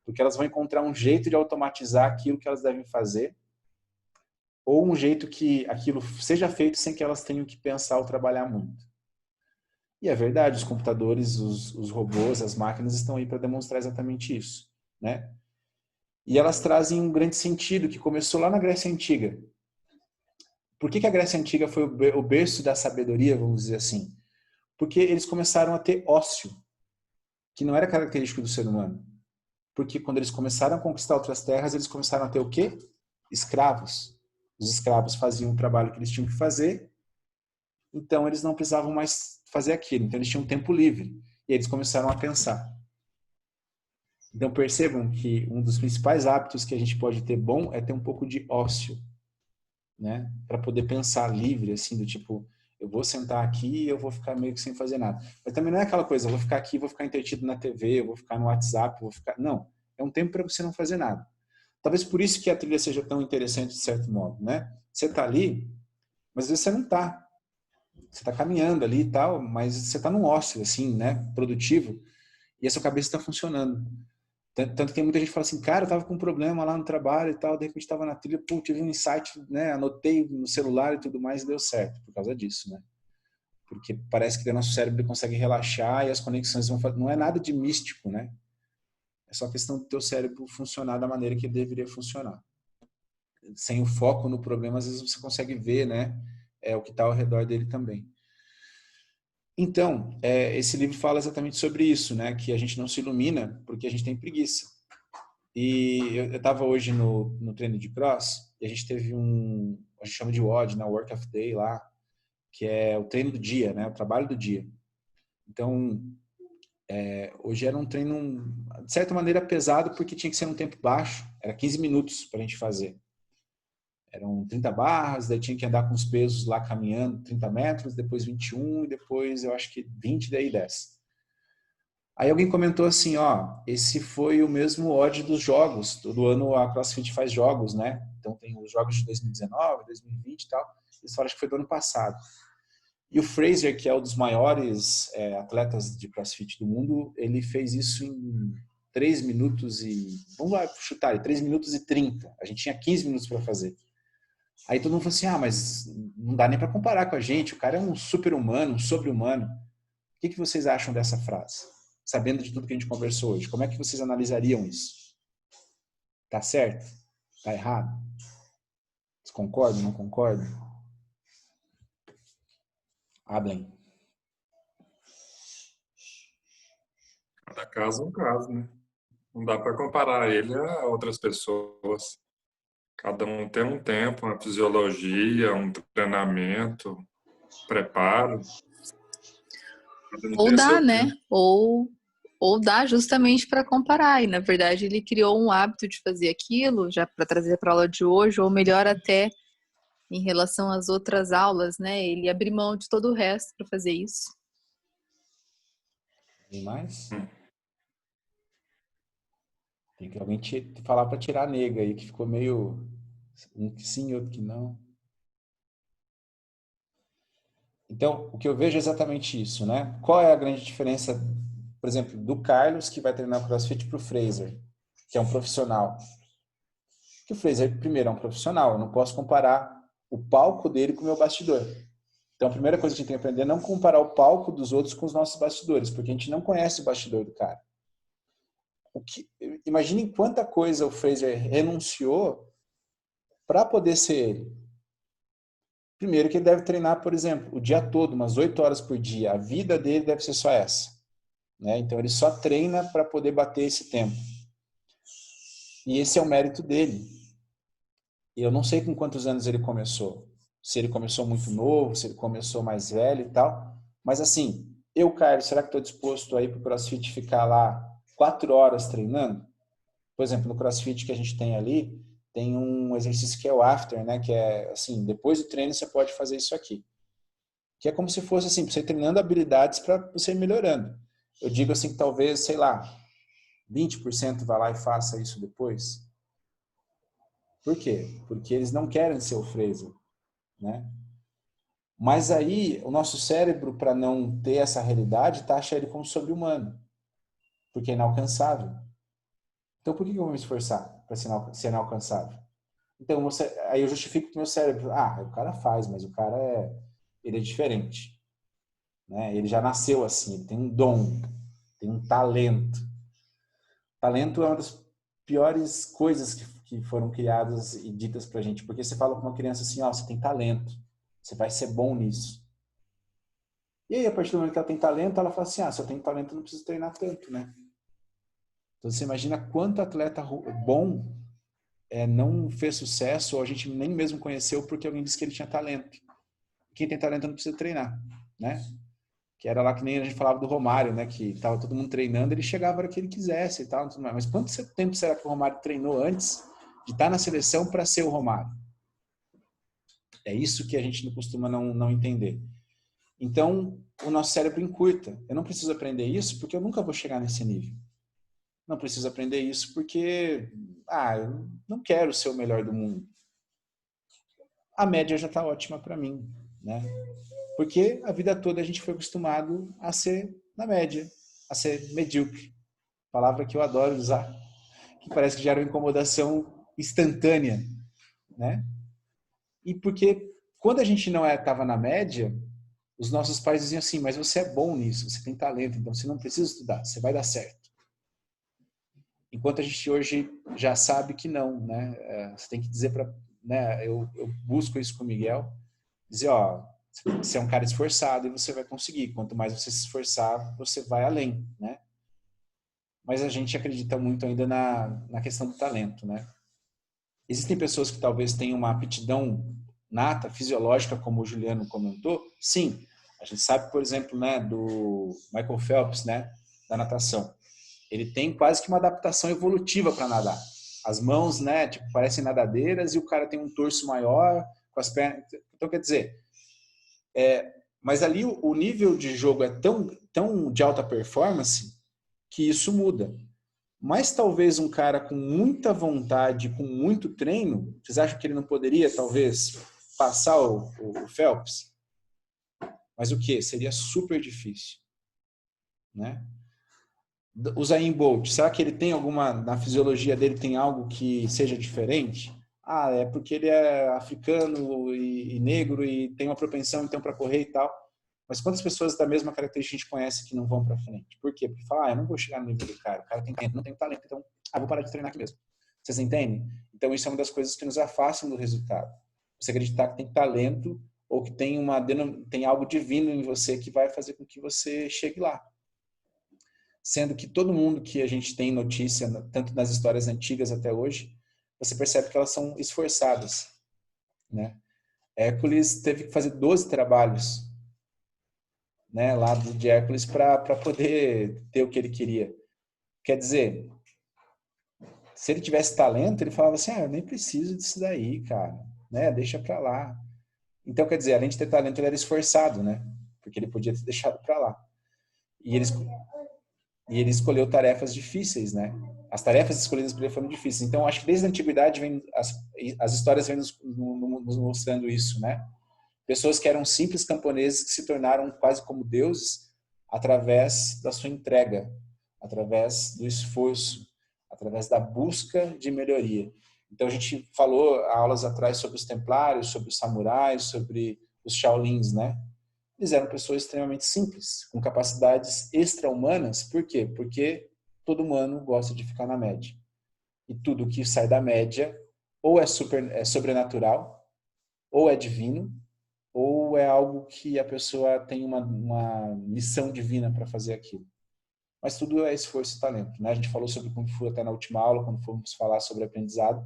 porque elas vão encontrar um jeito de automatizar aquilo que elas devem fazer, ou um jeito que aquilo seja feito sem que elas tenham que pensar ou trabalhar muito. E é verdade, os computadores, os robôs, as máquinas estão aí para demonstrar exatamente isso, né? E elas trazem um grande sentido que começou lá na Grécia Antiga. Por que a Grécia Antiga foi o berço da sabedoria, vamos dizer assim? Porque eles começaram a ter ócio, que não era característico do ser humano. Porque quando eles começaram a conquistar outras terras, eles começaram a ter o quê? Escravos. Os escravos faziam o trabalho que eles tinham que fazer, então eles não precisavam mais fazer aquilo. Então eles tinham tempo livre. E eles começaram a pensar. Então percebam que um dos principais hábitos que a gente pode ter bom é ter um pouco de ócio, né? Para poder pensar livre, assim, do tipo, eu vou sentar aqui e eu vou ficar meio que sem fazer nada. Mas também não é aquela coisa, eu vou ficar aqui, vou ficar entretido na TV, eu vou ficar no WhatsApp, eu vou ficar... Não, é um tempo para você não fazer nada. Talvez por isso que a trilha seja tão interessante de certo modo, né? Você está ali, mas às vezes você não está. Você está caminhando ali e tal, mas você está num ócio, assim, né? Produtivo, e a sua cabeça está funcionando. Tanto que tem muita gente que fala assim, cara, eu tava com um problema lá no trabalho e tal, de repente tava na trilha, pô, tive um insight, né? Anotei no celular e tudo mais e deu certo por causa disso, né? Porque parece que o nosso cérebro consegue relaxar e as conexões vão fazer... Não é nada de místico, né? É só questão do teu cérebro funcionar da maneira que ele deveria funcionar. Sem o foco no problema, às vezes você consegue ver, né? O que está ao redor dele também. Então, esse livro fala exatamente sobre isso, né? Que a gente não se ilumina porque a gente tem preguiça. E eu estava hoje no treino de cross e a gente teve a gente chama de WOD, né? Work of Day lá, que é o treino do dia, né? O trabalho do dia. Então, hoje era um treino, de certa maneira, pesado porque tinha que ser num tempo baixo. Era 15 minutos para a gente fazer. Eram 30 barras, daí tinha que andar com os pesos lá caminhando 30 metros, depois 21 e depois eu acho que 20, daí 10. Aí alguém comentou assim, ó, esse foi o mesmo odd dos jogos. Todo ano a CrossFit faz jogos, né? Então tem os jogos de 2019, 2020 e tal. Eles falaram que foi do ano passado. E o Fraser, que é um dos maiores atletas de CrossFit do mundo, ele fez isso em 3 minutos e... Vamos lá chutar, 3 minutos e 30. A gente tinha 15 minutos para fazer. Aí todo mundo falou assim, mas não dá nem para comparar com a gente. O cara é um super-humano, um sobre-humano. O que vocês acham dessa frase? Sabendo de tudo que a gente conversou hoje, como é que vocês analisariam isso? Tá certo? Tá errado? Vocês concordam, não concordam? Hablem. Cada caso é um caso, né? Não dá para comparar ele a outras pessoas. Cada um tem um tempo, uma fisiologia, um treinamento, preparo. Cada um Ou tem dá, seu né? tempo. Ou dá justamente para comparar. E, na verdade, ele criou um hábito de fazer aquilo, já para trazer para a aula de hoje, ou melhor até em relação às outras aulas, né? Ele abriu mão de todo o resto para fazer isso. Tem mais? Tem que alguém falar para tirar a nega aí, que ficou meio... Um que sim, outro que não. Então, o que eu vejo é exatamente isso, né? Qual é a grande diferença, por exemplo, do Carlos, que vai treinar CrossFit, para o Fraser, que é um profissional? Que o Fraser, primeiro, é um profissional. Eu não posso comparar o palco dele com o meu bastidor. Então, a primeira coisa que a gente tem que aprender é não comparar o palco dos outros com os nossos bastidores, porque a gente não conhece o bastidor do cara. Imaginem quanta coisa o Fraser renunciou para poder ser ele. Primeiro que ele deve treinar, por exemplo, o dia todo, umas 8 horas por dia. A vida dele deve ser só essa. Né? Então, ele só treina para poder bater esse tempo. E esse é o mérito dele. Eu não sei com quantos anos ele começou. Se ele começou muito novo, se ele começou mais velho e tal. Mas assim, eu, Carlos, será que estou disposto a ir para o CrossFit ficar lá 4 horas treinando? Por exemplo, no CrossFit que a gente tem ali, tem um exercício que é o after, né? Que é assim, depois do treino você pode fazer isso aqui. Que é como se fosse assim, você treinando habilidades para você ir melhorando. Eu digo assim que talvez, sei lá, 20% vá lá e faça isso depois. Por quê? Porque eles não querem ser o Fraser, né? Mas aí, o nosso cérebro, para não ter essa realidade, taxa ele como sobre-humano, porque é inalcançável. Então, por que eu vou me esforçar para ser inalcançável? Então, aí eu justifico para o meu cérebro, o cara faz, mas o cara ele é diferente. Né? Ele já nasceu assim, ele tem um dom, tem um talento. Talento é uma das piores coisas que foram criadas e ditas pra gente, porque você fala para uma criança assim, você tem talento, você vai ser bom nisso. E aí, a partir do momento que ela tem talento, ela fala assim, se eu tenho talento, eu não preciso treinar tanto, né? Então, você imagina quanto atleta bom não fez sucesso, ou a gente nem mesmo conheceu porque alguém disse que ele tinha talento. Quem tem talento não precisa treinar, né? Que era lá que nem a gente falava do Romário, né? Que tava todo mundo treinando, ele chegava a hora que ele quisesse e tal. Tudo mais. Mas quanto tempo será que o Romário treinou antes de estar na seleção para ser o Romário? É isso que a gente não costuma não entender. Então, o nosso cérebro encurta. Eu não preciso aprender isso porque eu nunca vou chegar nesse nível. Não preciso aprender isso porque, eu não quero ser o melhor do mundo. A média já está ótima para mim, né? Porque a vida toda a gente foi acostumado a ser na média, a ser medíocre. Palavra que eu adoro usar, que parece que gera uma incomodação instantânea, né? E porque quando a gente não estava na média, os nossos pais diziam assim, mas você é bom nisso, você tem talento, então você não precisa estudar, você vai dar certo. Enquanto a gente hoje já sabe que não, né? Você tem que dizer para, né? Eu busco isso com o Miguel, dizer, você é um cara esforçado e você vai conseguir. Quanto mais você se esforçar, você vai além, né? Mas a gente acredita muito ainda na questão do talento, né? Existem pessoas que talvez tenham uma aptidão nata, fisiológica, como o Juliano comentou. Sim, a gente sabe, por exemplo, né, do Michael Phelps, né, da natação. Ele tem quase que uma adaptação evolutiva para nadar. As mãos, né, tipo, parecem nadadeiras e o cara tem um torso maior, com as pernas. Então, quer dizer, mas ali o nível de jogo é tão de alta performance que isso muda. Mas talvez um cara com muita vontade, com muito treino, vocês acham que ele não poderia, talvez, passar o Phelps? Mas o quê? Seria super difícil, né? O Usain Bolt, será que ele tem alguma, na fisiologia dele tem algo que seja diferente? Ah, é porque ele é africano e negro e tem uma propensão então para correr e tal. Mas quantas pessoas da mesma característica a gente conhece que não vão para frente? Por quê? Porque fala, eu não vou chegar no nível do cara, o cara tem talento, não tem talento, então, vou parar de treinar aqui mesmo. Vocês entendem? Então isso é uma das coisas que nos afastam do resultado. Você acreditar que tem talento ou que tem algo divino em você que vai fazer com que você chegue lá. Sendo que todo mundo que a gente tem notícia, tanto nas histórias antigas até hoje, você percebe que elas são esforçadas, né? Hércules teve que fazer 12 trabalhos, né, lá de Hércules para poder ter o que ele queria. Quer dizer, se ele tivesse talento, ele falava assim, eu nem preciso disso daí, cara, né? Deixa para lá. Então, quer dizer, além de ter talento, ele era esforçado, né? Porque ele podia ter deixado para lá. E ele escolheu tarefas difíceis, né? As tarefas escolhidas por ele foram difíceis. Então, acho que desde a antiguidade as histórias vêm nos mostrando isso, né? Pessoas que eram simples camponeses que se tornaram quase como deuses através da sua entrega, através do esforço, através da busca de melhoria. Então, a gente falou aulas atrás sobre os templários, sobre os samurais, sobre os shaolins, né? Eles eram pessoas extremamente simples, com capacidades extra-humanas. Por quê? Porque todo humano gosta de ficar na média. E tudo que sai da média ou é sobrenatural, ou é divino, ou é algo que a pessoa tem uma missão divina para fazer aquilo. Mas tudo é esforço e talento, né? A gente falou sobre Kung Fu até na última aula, quando fomos falar sobre aprendizado,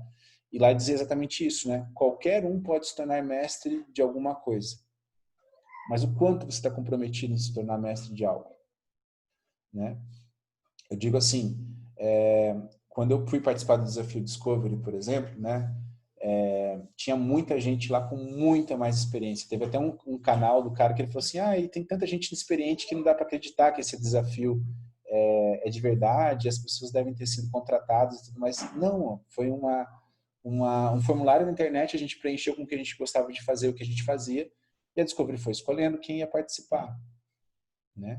e lá dizia exatamente isso, né? Qualquer um pode se tornar mestre de alguma coisa. Mas o quanto você está comprometido em se tornar mestre de algo, né? Eu digo assim, quando eu fui participar do Desafio Discovery, por exemplo, né? Tinha muita gente lá com muita mais experiência. Teve até um canal do cara que ele falou assim, e tem tanta gente experiente que não dá para acreditar que esse desafio é de verdade, as pessoas devem ter sido contratadas e tudo mais. Não, foi um formulário na internet, a gente preencheu com o que a gente gostava de fazer, o que a gente fazia, e a Discovery foi escolhendo quem ia participar, né?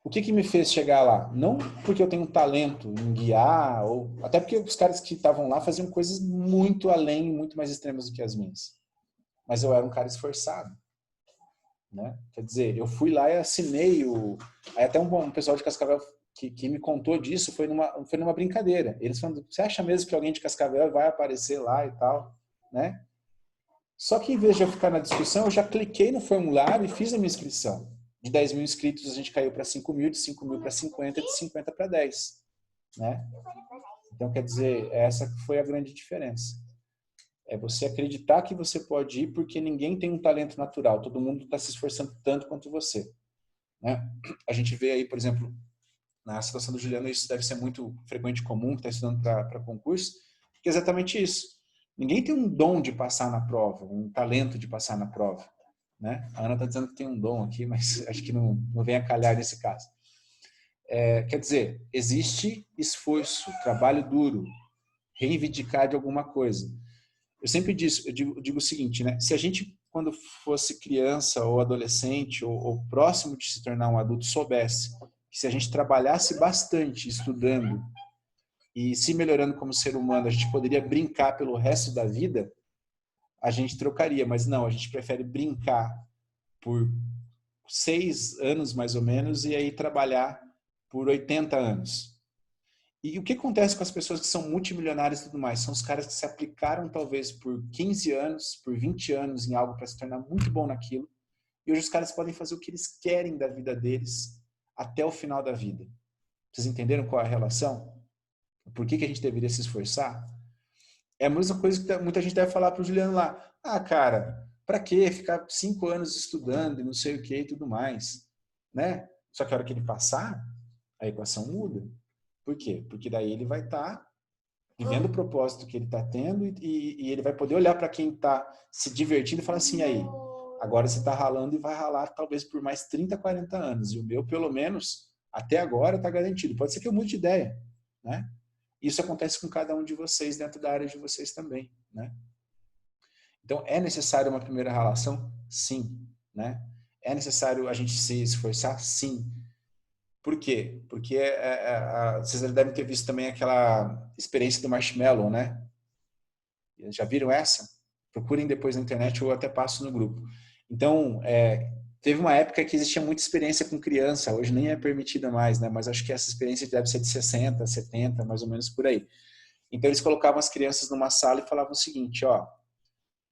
O que me fez chegar lá? Não porque eu tenho um talento em guiar, ou até porque os caras que estavam lá faziam coisas muito além, muito mais extremas do que as minhas. Mas eu era um cara esforçado, né? Quer dizer, eu fui lá e assinei Aí até um pessoal de Cascavel que me contou disso foi numa brincadeira. Eles falaram, você acha mesmo que alguém de Cascavel vai aparecer lá e tal, né? Só que em vez de eu ficar na discussão, eu já cliquei no formulário e fiz a minha inscrição. De 10 mil inscritos, a gente caiu para 5 mil, de 5 mil para 50, de 50 para 10. Né? Então, quer dizer, essa foi a grande diferença. É você acreditar que você pode ir porque ninguém tem um talento natural. Todo mundo está se esforçando tanto quanto você. Né? A gente vê aí, por exemplo, na situação do Juliano, isso deve ser muito frequente e comum, que está estudando para concurso, porque é exatamente isso. Ninguém tem um dom de passar na prova, um talento de passar na prova. Né? A Ana está dizendo que tem um dom aqui, mas acho que não vem a calhar nesse caso. Quer dizer, existe esforço, trabalho duro, reivindicar de alguma coisa. Eu sempre digo o seguinte, né? Se a gente, quando fosse criança ou adolescente ou próximo de se tornar um adulto, soubesse que se a gente trabalhasse bastante estudando e se melhorando como ser humano, a gente poderia brincar pelo resto da vida, a gente trocaria. Mas não, a gente prefere brincar por 6 anos, mais ou menos, e aí trabalhar por 80 anos. E o que acontece com as pessoas que são multimilionárias e tudo mais? São os caras que se aplicaram talvez por 15 anos, por 20 anos em algo para se tornar muito bom naquilo. E hoje os caras podem fazer o que eles querem da vida deles até o final da vida. Vocês entenderam qual é a relação? Por que a gente deveria se esforçar? É a mesma coisa que muita gente deve falar para o Juliano lá. Cara, para que ficar 5 anos estudando e não sei o que e tudo mais? Né? Só que a hora que ele passar, a equação muda. Por quê? Porque daí ele vai estar vivendo o propósito que ele está tendo e ele vai poder olhar para quem está se divertindo e falar assim, aí, agora você está ralando e vai ralar talvez por mais 30, 40 anos. E o meu, pelo menos, Até agora está garantido. Pode ser que eu mude de ideia, né? Isso acontece com cada um de vocês dentro da área de vocês também, né? Então, é necessário uma primeira relação? Sim, né? É necessário a gente se esforçar? Sim. Por quê? Porque vocês devem ter visto também aquela experiência do marshmallow, né? Já viram essa? Procurem depois na internet ou até passo no grupo. Então, teve uma época que existia muita experiência com criança, hoje nem é permitida mais, né? Mas acho que essa experiência deve ser de 60, 70, mais ou menos por aí. Então, eles colocavam as crianças numa sala e falavam o seguinte, ó,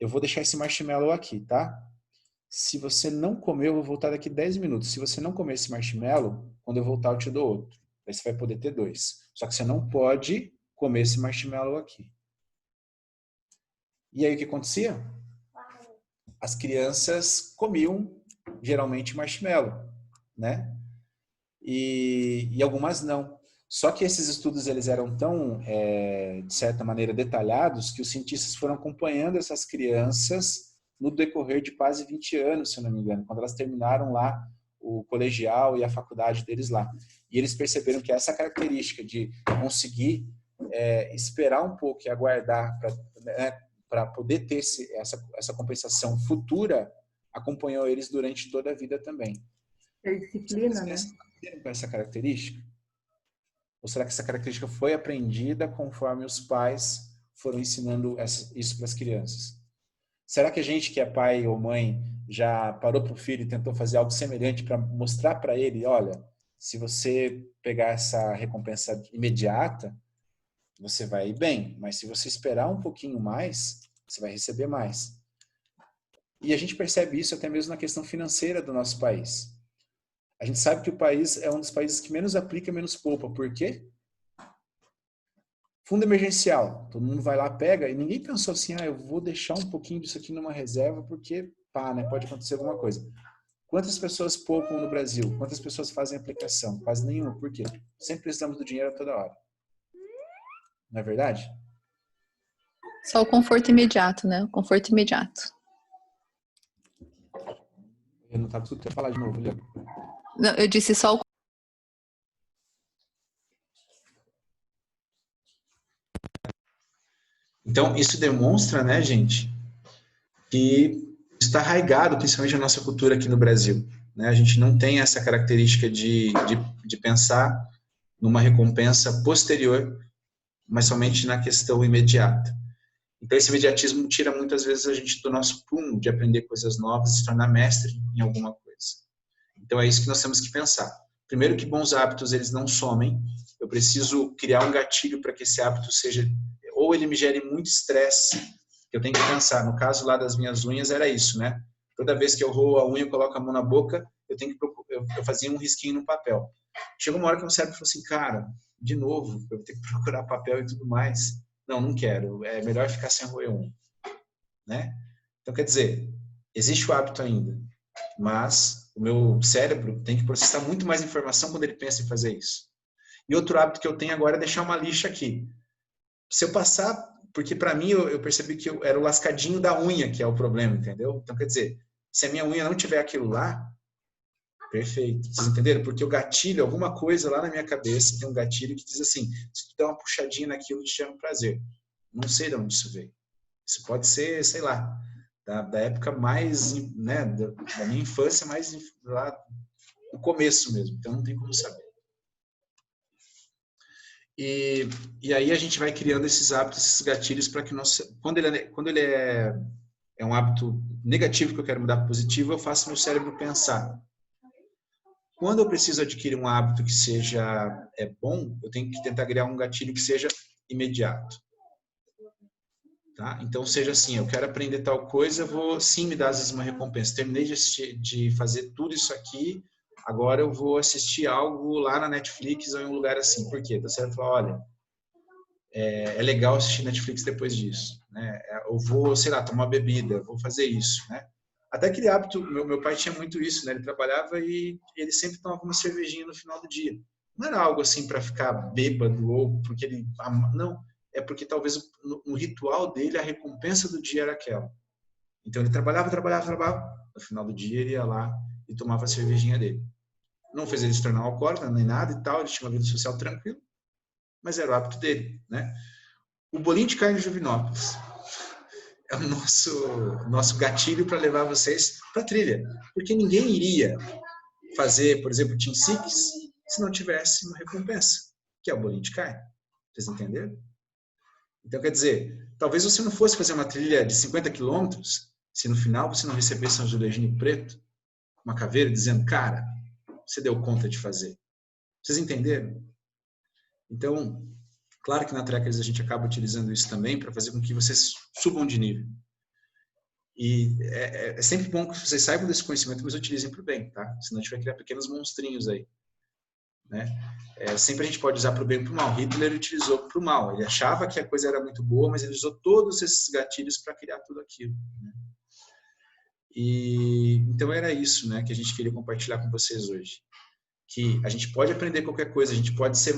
eu vou deixar esse marshmallow aqui, tá? Se você não comer, eu vou voltar daqui 10 minutos. Se você não comer esse marshmallow, quando eu voltar eu te dou outro. Aí você vai poder ter 2. Só que você não pode comer esse marshmallow aqui. E aí o que acontecia? As crianças comiam geralmente marshmallow, né? E algumas não. Só que esses estudos eles eram tão, de certa maneira, detalhados que os cientistas foram acompanhando essas crianças no decorrer de quase 20 anos, se eu não me engano, quando elas terminaram lá o colegial e a faculdade deles lá. E eles perceberam que essa característica de conseguir esperar um pouco e aguardar para poder ter essa compensação futura, acompanhou eles durante toda a vida também. Ter disciplina, né? Com essa característica? Ou será que essa característica foi aprendida conforme os pais foram ensinando isso para as crianças? Será que a gente que é pai ou mãe já parou para o filho e tentou fazer algo semelhante para mostrar para ele, olha, se você pegar essa recompensa imediata, você vai ir bem, mas se você esperar um pouquinho mais, você vai receber mais. E a gente percebe isso até mesmo na questão financeira do nosso país. A gente sabe que o país é um dos países que menos aplica, menos poupa. Por quê? Fundo emergencial. Todo mundo vai lá, pega, e ninguém pensou assim, eu vou deixar um pouquinho disso aqui numa reserva porque, né, pode acontecer alguma coisa. Quantas pessoas poupam no Brasil? Quantas pessoas fazem aplicação? Quase nenhuma. Por quê? Sempre precisamos do dinheiro a toda hora. Não é verdade? Só o conforto imediato, né? O conforto imediato. Eu não estava tudo, quer falar de novo, Leandro? Não, eu disse só o... Então, isso demonstra, né, gente, que está arraigado, principalmente na nossa cultura aqui no Brasil. Né? A gente não tem essa característica de pensar numa recompensa posterior, mas somente na questão imediata. Então, esse imediatismo tira muitas vezes a gente do nosso prumo de aprender coisas novas e se tornar mestre em alguma coisa. Então, é isso que nós temos que pensar. Primeiro que bons hábitos, eles não somem. Eu preciso criar um gatilho para que esse hábito seja... Ou ele me gere muito estresse, que eu tenho que pensar. No caso lá das minhas unhas, era isso, né? Toda vez que eu roo a unha, eu coloco a mão na boca, eu fazia um risquinho no papel. Chegou uma hora que o cérebro falou assim, cara, de novo, eu vou ter que procurar papel e tudo mais. Não quero. É melhor ficar sem roer unha. Né? Então, quer dizer, existe o hábito ainda, mas o meu cérebro tem que processar muito mais informação quando ele pensa em fazer isso. E outro hábito que eu tenho agora é deixar uma lixa aqui. Se eu passar, porque para mim eu percebi que era o lascadinho da unha que é o problema, entendeu? Então, quer dizer, se a minha unha não tiver aquilo lá, perfeito. Vocês entenderam? Porque o gatilho, alguma coisa lá na minha cabeça, tem um gatilho que diz assim, se tu der uma puxadinha naquilo, te chama prazer. Não sei de onde isso veio. Isso pode ser, sei lá, da época mais, né, da minha infância, mais lá no começo mesmo. Então, não tem como saber. E aí a gente vai criando esses hábitos, esses gatilhos para que quando ele é um hábito negativo que eu quero mudar para positivo, eu faço meu cérebro pensar. Quando eu preciso adquirir um hábito que seja bom, eu tenho que tentar criar um gatilho que seja imediato. Tá? Então, seja assim, eu quero aprender tal coisa, eu vou sim me dar às vezes uma recompensa. Terminei de fazer tudo isso aqui, agora eu vou assistir algo lá na Netflix ou em um lugar assim. Por quê? Então você vai falar, olha, é legal assistir Netflix depois disso. Né? Eu vou, sei lá, tomar bebida, vou fazer isso. Né? Até aquele hábito, meu pai tinha muito isso, né? Ele trabalhava e ele sempre tomava uma cervejinha no final do dia. Não era algo assim para ficar bêbado ou porque ele... Não, é porque talvez no ritual dele a recompensa do dia era aquela. Então ele trabalhava. No final do dia ele ia lá e tomava a cervejinha dele. não fez ele se tornar um alcoólatra, nem nada e tal, ele tinha uma vida social tranquila, mas era o hábito dele, né? O bolinho de carne de Jovinópolis é o nosso gatilho para levar vocês para a trilha, porque ninguém iria fazer, por exemplo, Team Six se não tivesse uma recompensa, que é o bolinho de carne. Vocês entenderam? Então, quer dizer, talvez você não fosse fazer uma trilha de 50 quilômetros se no final você não recebesse um azulejinho preto, uma caveira, dizendo, cara, você deu conta de fazer. Vocês entenderam? Então, claro que na Trekkers a gente acaba utilizando isso também para fazer com que vocês subam de nível. E é sempre bom que vocês saibam desse conhecimento, mas utilizem para o bem, tá? Senão a gente vai criar pequenos monstrinhos aí. Né? Sempre a gente pode usar para o bem ou para o mal. Hitler utilizou para o mal. Ele achava que a coisa era muito boa, mas ele usou todos esses gatilhos para criar tudo aquilo. Né? E então era isso, né, que a gente queria compartilhar com vocês hoje. Que a gente pode aprender qualquer coisa, a gente pode ser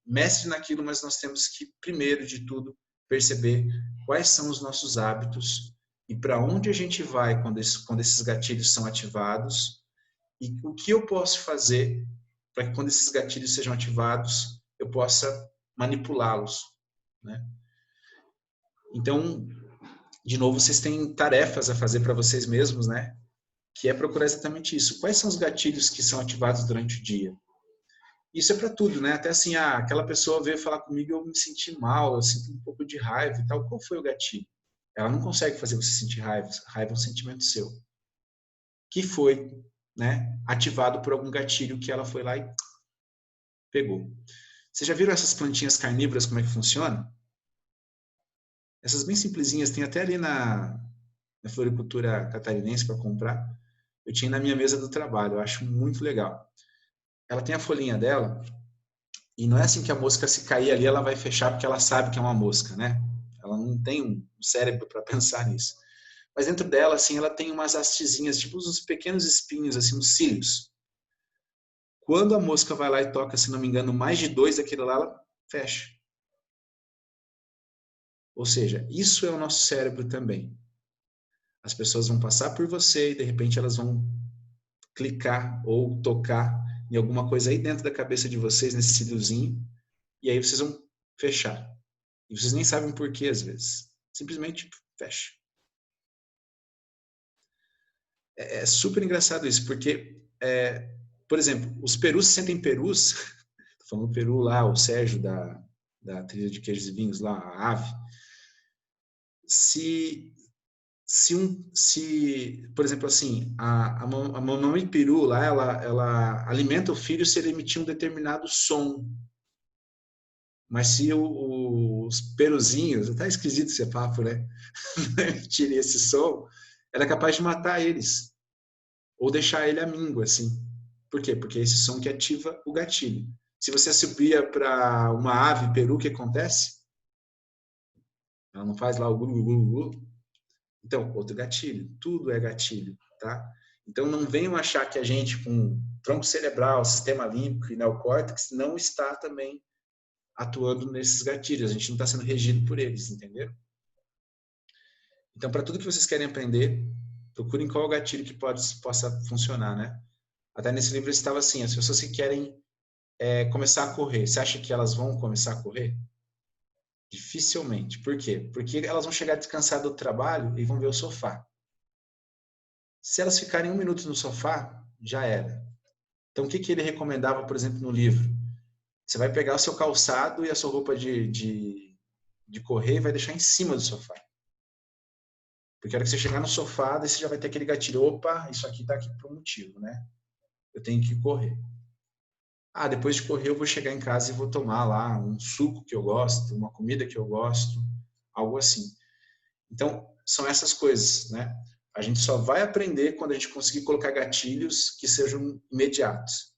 mestre naquilo, mas nós temos que, primeiro de tudo, perceber quais são os nossos hábitos e para onde a gente vai quando esses gatilhos são ativados e o que eu posso fazer para que quando esses gatilhos sejam ativados, eu possa manipulá-los. Né? Então, de novo, vocês têm tarefas a fazer para vocês mesmos, né? Que é procurar exatamente isso. Quais são os gatilhos que são ativados durante o dia? Isso é para tudo, né? Até assim, aquela pessoa veio falar comigo e eu me senti mal, eu sinto um pouco de raiva e tal. Qual foi o gatilho? Ela não consegue fazer você sentir raiva. Raiva é um sentimento seu. Que foi, né, ativado por algum gatilho que ela foi lá e pegou. Vocês já viram essas plantinhas carnívoras, como é que funciona? Essas bem simplesinhas, tem até ali na floricultura catarinense para comprar. Eu tinha na minha mesa do trabalho, eu acho muito legal. Ela tem a folhinha dela, e não é assim que a mosca, se cair ali, ela vai fechar porque ela sabe que é uma mosca, né? Ela não tem um cérebro para pensar nisso. Mas dentro dela, assim, ela tem umas hastezinhas, tipo uns pequenos espinhos, assim, uns cílios. Quando a mosca vai lá e toca, se não me engano, mais de 2 daquele lá, ela fecha. Ou seja, isso é o nosso cérebro também. As pessoas vão passar por você e, de repente, elas vão clicar ou tocar em alguma coisa aí dentro da cabeça de vocês, nesse cíliozinho, e aí vocês vão fechar. E vocês nem sabem por quê, às vezes. Simplesmente fecha. É super engraçado isso, porque, por exemplo, os perus se sentem perus. Estou falando do peru lá, o Sérgio da trilha de queijos e vinhos lá, a ave. Se por exemplo, assim, a mamãe peru lá, ela alimenta o filho se ele emitir um determinado som. Mas se os peruzinhos, tá esquisito esse papo, né? Não emitirem esse som, ela é capaz de matar eles. Ou deixar ele à míngua, assim. Por quê? Porque é esse som que ativa o gatilho. Se você subia para uma ave peru, o que acontece? Ela não faz lá o glu, glu, glu. Então, outro gatilho. Tudo é gatilho, tá? Então, não venham achar que a gente, com tronco cerebral, sistema límbico e neocórtex, não está também atuando nesses gatilhos. A gente não está sendo regido por eles, entenderam? Então, para tudo que vocês querem aprender, procurem qual é o gatilho que possa funcionar, né? Até nesse livro estava assim, as pessoas que querem começar a correr, você acha que elas vão começar a correr? Dificilmente. Por quê? Porque elas vão chegar descansadas do trabalho e vão ver o sofá. Se elas ficarem 1 minuto no sofá, já era. Então, o que ele recomendava, por exemplo, no livro? Você vai pegar o seu calçado e a sua roupa de correr e vai deixar em cima do sofá. Porque a hora que você chegar no sofá, daí você já vai ter aquele gatilho. Opa, isso aqui está aqui por um motivo, né? Eu tenho que correr. Depois de correr eu vou chegar em casa e vou tomar lá um suco que eu gosto, uma comida que eu gosto, algo assim. Então, são essas coisas, né? A gente só vai aprender quando a gente conseguir colocar gatilhos que sejam imediatos.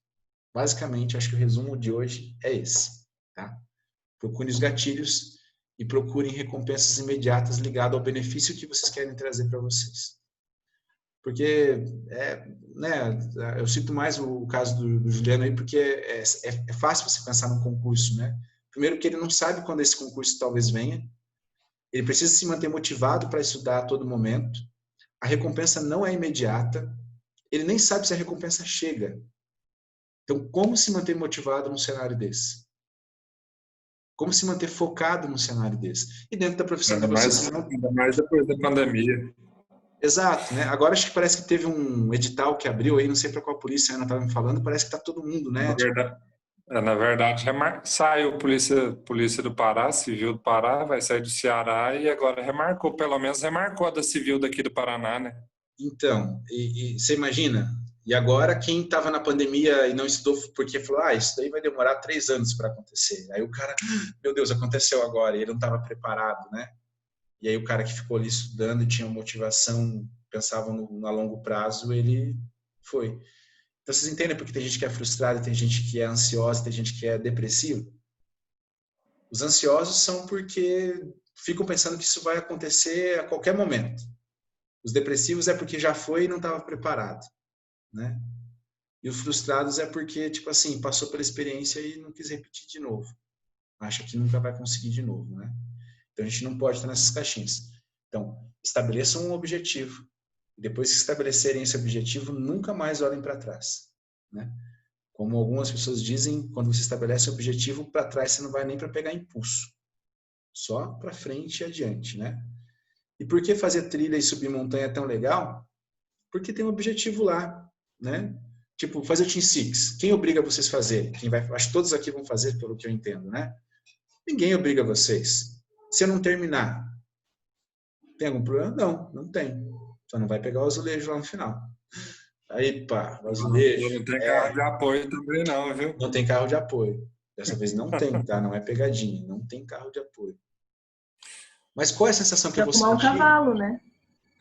Basicamente, acho que o resumo de hoje é esse, tá? Procurem os gatilhos e procurem recompensas imediatas ligadas ao benefício que vocês querem trazer para vocês. Porque, né, eu cito mais o caso do Juliano aí, porque é fácil você pensar num concurso, né? Primeiro que ele não sabe quando esse concurso talvez venha, ele precisa se manter motivado para estudar a todo momento, a recompensa não é imediata, ele nem sabe se a recompensa chega. Então, como se manter motivado num cenário desse? Como se manter focado num cenário desse? E dentro da profissão de vocês... Ainda mais depois da pandemia. Exato, né? Agora acho que parece que teve um edital que abriu aí, não sei para qual polícia a Ana estava me falando, parece que tá todo mundo, né? Na verdade, saiu polícia do Pará, Civil do Pará, vai sair do Ceará e agora pelo menos remarcou a da Civil daqui do Paraná, né? Então, e você imagina? E agora quem estava na pandemia e não estudou porque falou, isso daí vai demorar 3 anos para acontecer. Aí o cara, meu Deus, aconteceu agora, e ele não estava preparado, né? E aí o cara que ficou ali estudando e tinha motivação, pensava no a longo prazo, ele foi. Então vocês entendem porque tem gente que é frustrada, tem gente que é ansiosa, tem gente que é depressiva? Os ansiosos são porque ficam pensando que isso vai acontecer a qualquer momento. Os depressivos é porque já foi e não estava preparado, né? E os frustrados é porque, tipo assim, passou pela experiência e não quis repetir de novo. Acha que nunca vai conseguir de novo, né? Então a gente não pode estar nessas caixinhas. Então, estabeleçam um objetivo. Depois que estabelecerem esse objetivo, nunca mais olhem para trás, né? Como algumas pessoas dizem, quando você estabelece o objetivo, para trás você não vai nem para pegar impulso. Só para frente e adiante, né? E por que fazer trilha e subir montanha é tão legal? Porque tem um objetivo lá, né? Tipo, fazer o Team Six. Quem obriga vocês a fazer? Acho que todos aqui vão fazer, pelo que eu entendo, né? Ninguém obriga vocês. Se eu não terminar, tem algum problema? Não, não tem. Só não vai pegar o azulejo lá no final. Aí, pá, o azulejo. Não tem carro de apoio também não, viu? Não tem carro de apoio. Dessa vez não tem, tá? Não é pegadinha. Não tem carro de apoio. Mas qual é a sensação que eu vou sentir? Um cavalo, né?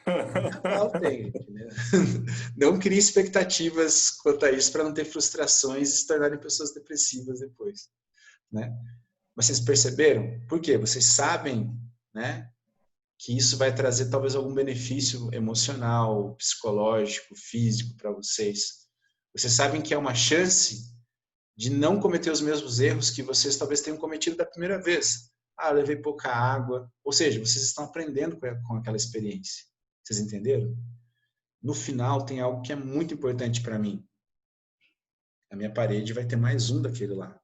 Cavalo tem, né? Não crie expectativas quanto a isso para não ter frustrações e se tornarem pessoas depressivas depois, né? Mas vocês perceberam? Por quê? Vocês sabem, né, que isso vai trazer talvez algum benefício emocional, psicológico, físico para vocês. Vocês sabem que é uma chance de não cometer os mesmos erros que vocês talvez tenham cometido da primeira vez. Eu levei pouca água. Ou seja, vocês estão aprendendo com aquela experiência. Vocês entenderam? No final, tem algo que é muito importante para mim. A minha parede vai ter mais um daquele lá,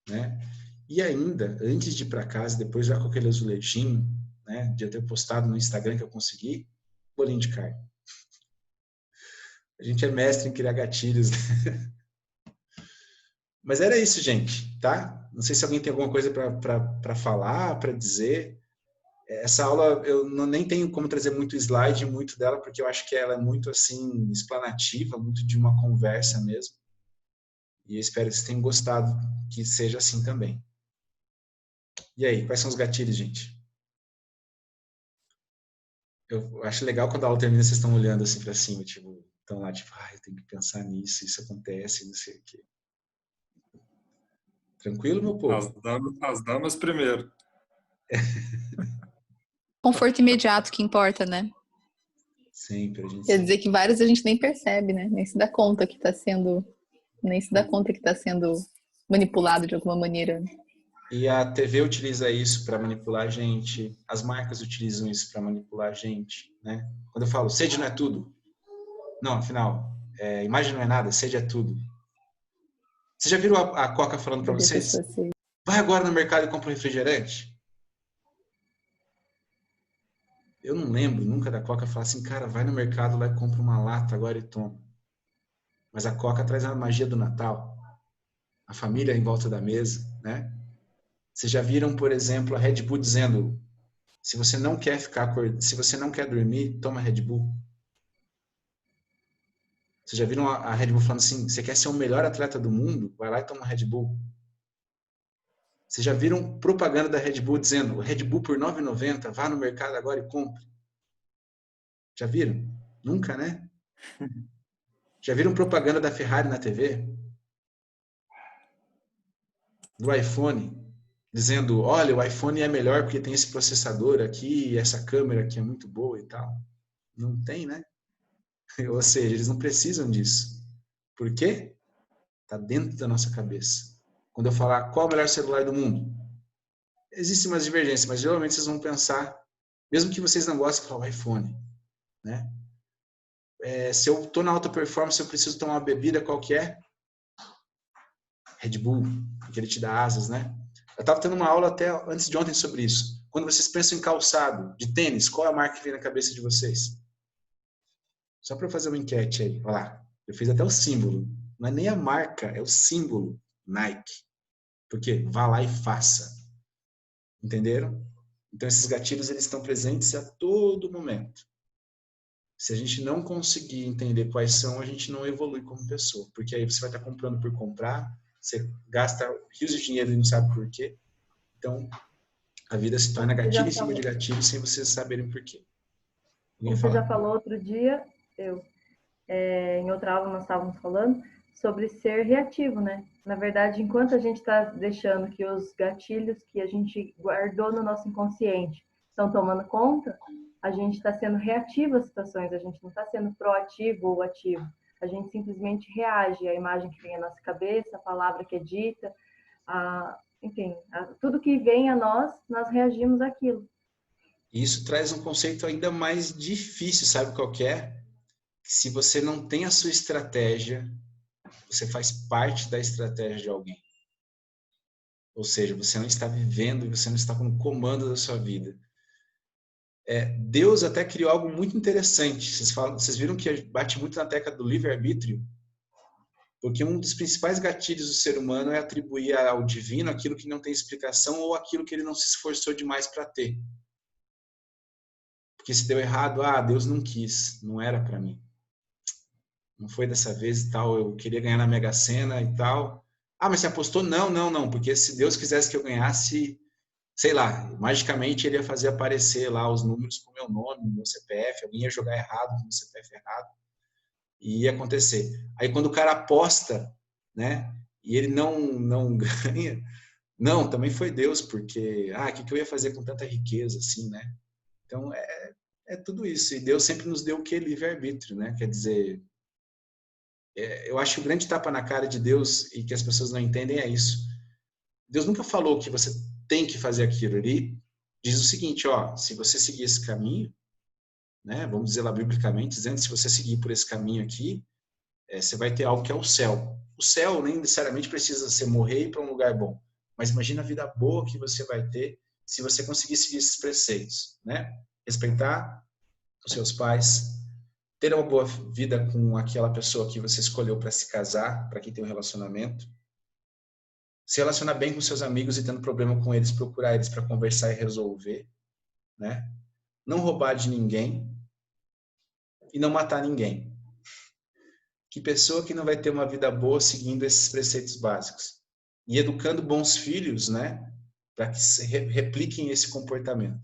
né? E ainda, antes de ir para casa, depois já com aquele azulejinho, né, de eu ter postado no Instagram que eu consegui, bolinho de carne. A gente é mestre em criar gatilhos. Mas era isso, gente, tá? Não sei se alguém tem alguma coisa para falar, para dizer. Essa aula eu nem tenho como trazer muito slide, muito dela, porque eu acho que ela é muito assim explanativa, muito de uma conversa mesmo. E eu espero que vocês tenham gostado, que seja assim também. E aí, quais são os gatilhos, gente? Eu acho legal quando a aula termina, vocês estão olhando assim para cima, tipo, estão lá, tipo, eu tenho que pensar nisso, isso acontece, não sei o quê. Tranquilo, meu povo? As damas primeiro. Conforto imediato que importa, né? Sempre, a gente Quer dizer que vários a gente nem percebe, né? Nem se dá conta que está sendo manipulado de alguma maneira. E a TV utiliza isso para manipular a gente, as marcas utilizam isso para manipular a gente, né? Quando eu falo, sede não é tudo. Não, afinal, imagem não é nada, sede é tudo. Você já viram a Coca falando para vocês? Vai agora no mercado e compra um refrigerante? Eu não lembro nunca da Coca falar assim, cara, vai no mercado lá e compra uma lata agora e toma. Mas a Coca traz a magia do Natal. A família em volta da mesa, né? Vocês já viram, por exemplo, a Red Bull dizendo, se você não quer dormir, toma Red Bull. Vocês já viram a Red Bull falando assim, você quer ser o melhor atleta do mundo? Vai lá e toma Red Bull. Vocês já viram propaganda da Red Bull dizendo, Red Bull por R$ 9,90, vá no mercado agora e compre. Já viram? Nunca, né? Já viram propaganda da Ferrari na TV? Do iPhone? Dizendo, olha, o iPhone é melhor porque tem esse processador aqui, e essa câmera aqui é muito boa e tal. Não tem, né? Ou seja, eles não precisam disso. Por quê? Está dentro da nossa cabeça. Quando eu falar qual é o melhor celular do mundo, existem umas divergências, mas geralmente vocês vão pensar, mesmo que vocês não gostem, falar o iPhone, né? Se eu estou na alta performance, eu preciso tomar uma bebida, qual que é? Red Bull, que ele te dá asas, né? Eu estava tendo uma aula até antes de ontem sobre isso. Quando vocês pensam em calçado, de tênis, qual é a marca que vem na cabeça de vocês? Só para eu fazer uma enquete aí. Olha lá. Eu fiz até o símbolo. Não é nem a marca, é o símbolo. Nike. Porque vá lá e faça. Entenderam? Então esses gatilhos eles estão presentes a todo momento. Se a gente não conseguir entender quais são, a gente não evolui como pessoa. Porque aí você vai estar comprando por comprar, você gasta rios de dinheiro e não sabe por quê. Então, a vida se torna gatilho em cima de gatilho sem vocês saberem por quê. Você já falou outro dia, em outra aula nós estávamos falando, sobre ser reativo, né? Na verdade, enquanto a gente está deixando que os gatilhos que a gente guardou no nosso inconsciente estão tomando conta, a gente está sendo reativo às situações, a gente não está sendo proativo ou ativo. A gente simplesmente reage à imagem que vem à nossa cabeça, a palavra que é dita, enfim, tudo que vem a nós reagimos àquilo. Isso traz um conceito ainda mais difícil, sabe qual que é? Se você não tem a sua estratégia, você faz parte da estratégia de alguém. Ou seja, você não está vivendo e você não está no comando da sua vida. Deus até criou algo muito interessante. Vocês viram que bate muito na tecla do livre-arbítrio? Porque um dos principais gatilhos do ser humano é atribuir ao divino aquilo que não tem explicação ou aquilo que ele não se esforçou demais para ter. Porque se deu errado, Deus não quis, não era para mim. Não foi dessa vez e tal, eu queria ganhar na Mega Sena e tal. Mas você apostou? Não, porque se Deus quisesse que eu ganhasse, sei lá, magicamente ele ia fazer aparecer lá os números com o meu nome, meu CPF, alguém ia jogar errado com o meu CPF errado, e ia acontecer. Aí quando o cara aposta, né, e ele não ganha, não, também foi Deus, porque, o que eu ia fazer com tanta riqueza assim, né? Então, é tudo isso. E Deus sempre nos deu o que? Livre-arbítrio, né? Quer dizer, eu acho que o grande tapa na cara de Deus e que as pessoas não entendem é isso. Deus nunca falou que você tem que fazer aquilo. Ele diz o seguinte, se você seguir esse caminho, né? Vamos dizer lá biblicamente, dizendo, se você seguir por esse caminho aqui, você vai ter algo que é o céu. O céu nem necessariamente precisa ser morrer e ir para um lugar bom. Mas imagina a vida boa que você vai ter se você conseguir seguir esses preceitos, né? Respeitar os seus pais, ter uma boa vida com aquela pessoa que você escolheu para se casar, para quem tem um relacionamento, se relacionar bem com seus amigos e tendo problema com eles, procurar eles para conversar e resolver, né? Não roubar de ninguém e não matar ninguém. Que pessoa que não vai ter uma vida boa seguindo esses preceitos básicos? E educando bons filhos, né? Para que repliquem esse comportamento.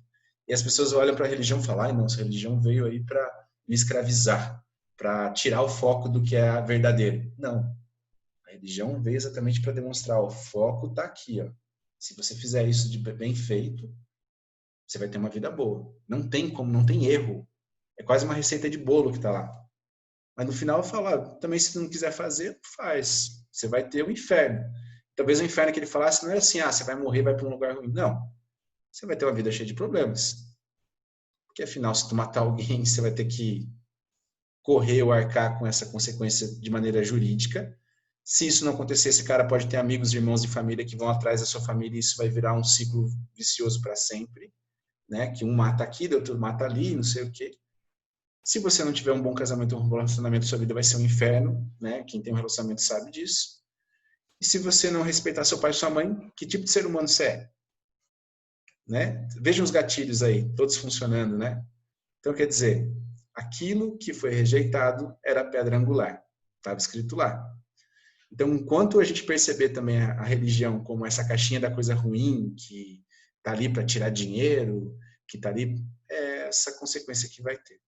E as pessoas olham para a religião e falam, não, essa religião veio aí para me escravizar, para tirar o foco do que é verdadeiro. Não. A religião veio exatamente para demonstrar, o foco está aqui. Se você fizer isso de bem feito, você vai ter uma vida boa. Não tem como, não tem erro. É quase uma receita de bolo que está lá. Mas no final eu falo, também se não quiser fazer, faz. Você vai ter o inferno. Talvez o inferno que ele falasse não é assim, você vai morrer, vai para um lugar ruim. Não. Você vai ter uma vida cheia de problemas. Porque afinal, se tu matar alguém, você vai ter que correr ou arcar com essa consequência de maneira jurídica. Se isso não acontecer, esse cara pode ter amigos, irmãos e família que vão atrás da sua família e isso vai virar um ciclo vicioso para sempre, né? Que um mata aqui, o outro mata ali, não sei o quê. Se você não tiver um bom casamento, um bom relacionamento, sua vida vai ser um inferno, né? Quem tem um relacionamento sabe disso. E se você não respeitar seu pai e sua mãe, que tipo de ser humano você é? Né? Vejam os gatilhos aí, todos funcionando, né? Então, quer dizer, aquilo que foi rejeitado era a pedra angular. Estava escrito lá. Então, enquanto a gente perceber também a religião como essa caixinha da coisa ruim, que está ali para tirar dinheiro, que está ali, é essa consequência que vai ter.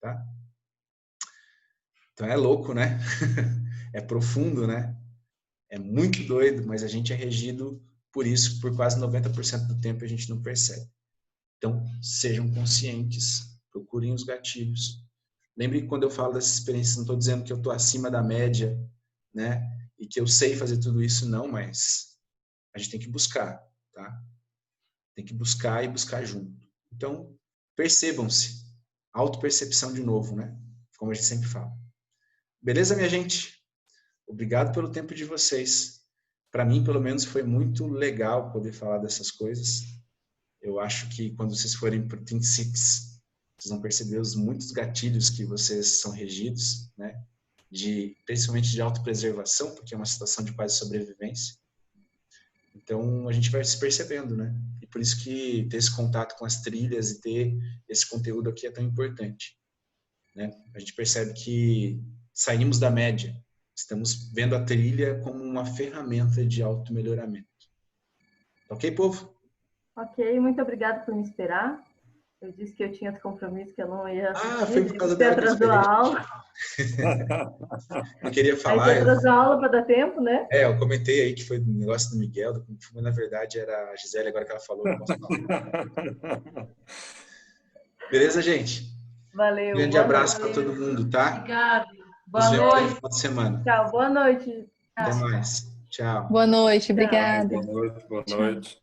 Tá? Então, é louco, né? É profundo, né? É muito doido, mas a gente é regido por isso, por quase 90% do tempo a gente não percebe. Então, sejam conscientes, procurem os gatilhos. Lembre que quando eu falo dessa experiência, não estou dizendo que eu estou acima da média, né? E que eu sei fazer tudo isso, não, mas a gente tem que buscar, tá? Tem que buscar e buscar junto. Então, percebam-se. Autopercepção de novo, né? Como a gente sempre fala. Beleza, minha gente? Obrigado pelo tempo de vocês. para mim, pelo menos, foi muito legal poder falar dessas coisas. Eu acho que quando vocês forem para o Think Six, vocês vão perceber os muitos gatilhos que vocês são regidos, né? Principalmente de autopreservação, porque é uma situação de quase sobrevivência. Então, a gente vai se percebendo, né? E por isso que ter esse contato com as trilhas e ter esse conteúdo aqui é tão importante, né? A gente percebe que saímos da média. Estamos vendo a trilha como uma ferramenta de auto-melhoramento. Ok, povo? Ok, muito obrigada por me esperar. Eu disse que eu tinha outro compromisso, que eu não ia assistir. Foi por causa você da atrasou a aula. Eu queria falar... Aí você atrasou a aula para dar tempo, né? Eu comentei aí que foi um negócio do Miguel, do Kung Fu, mas na verdade era a Gisele, agora que ela falou. Eu posso falar. Beleza, gente? Valeu. Grande abraço para todo mundo, tá? Obrigado. Boa noite. No final de semana. Tchau, boa noite. Até mais. Tchau. Boa noite, obrigada. Boa noite.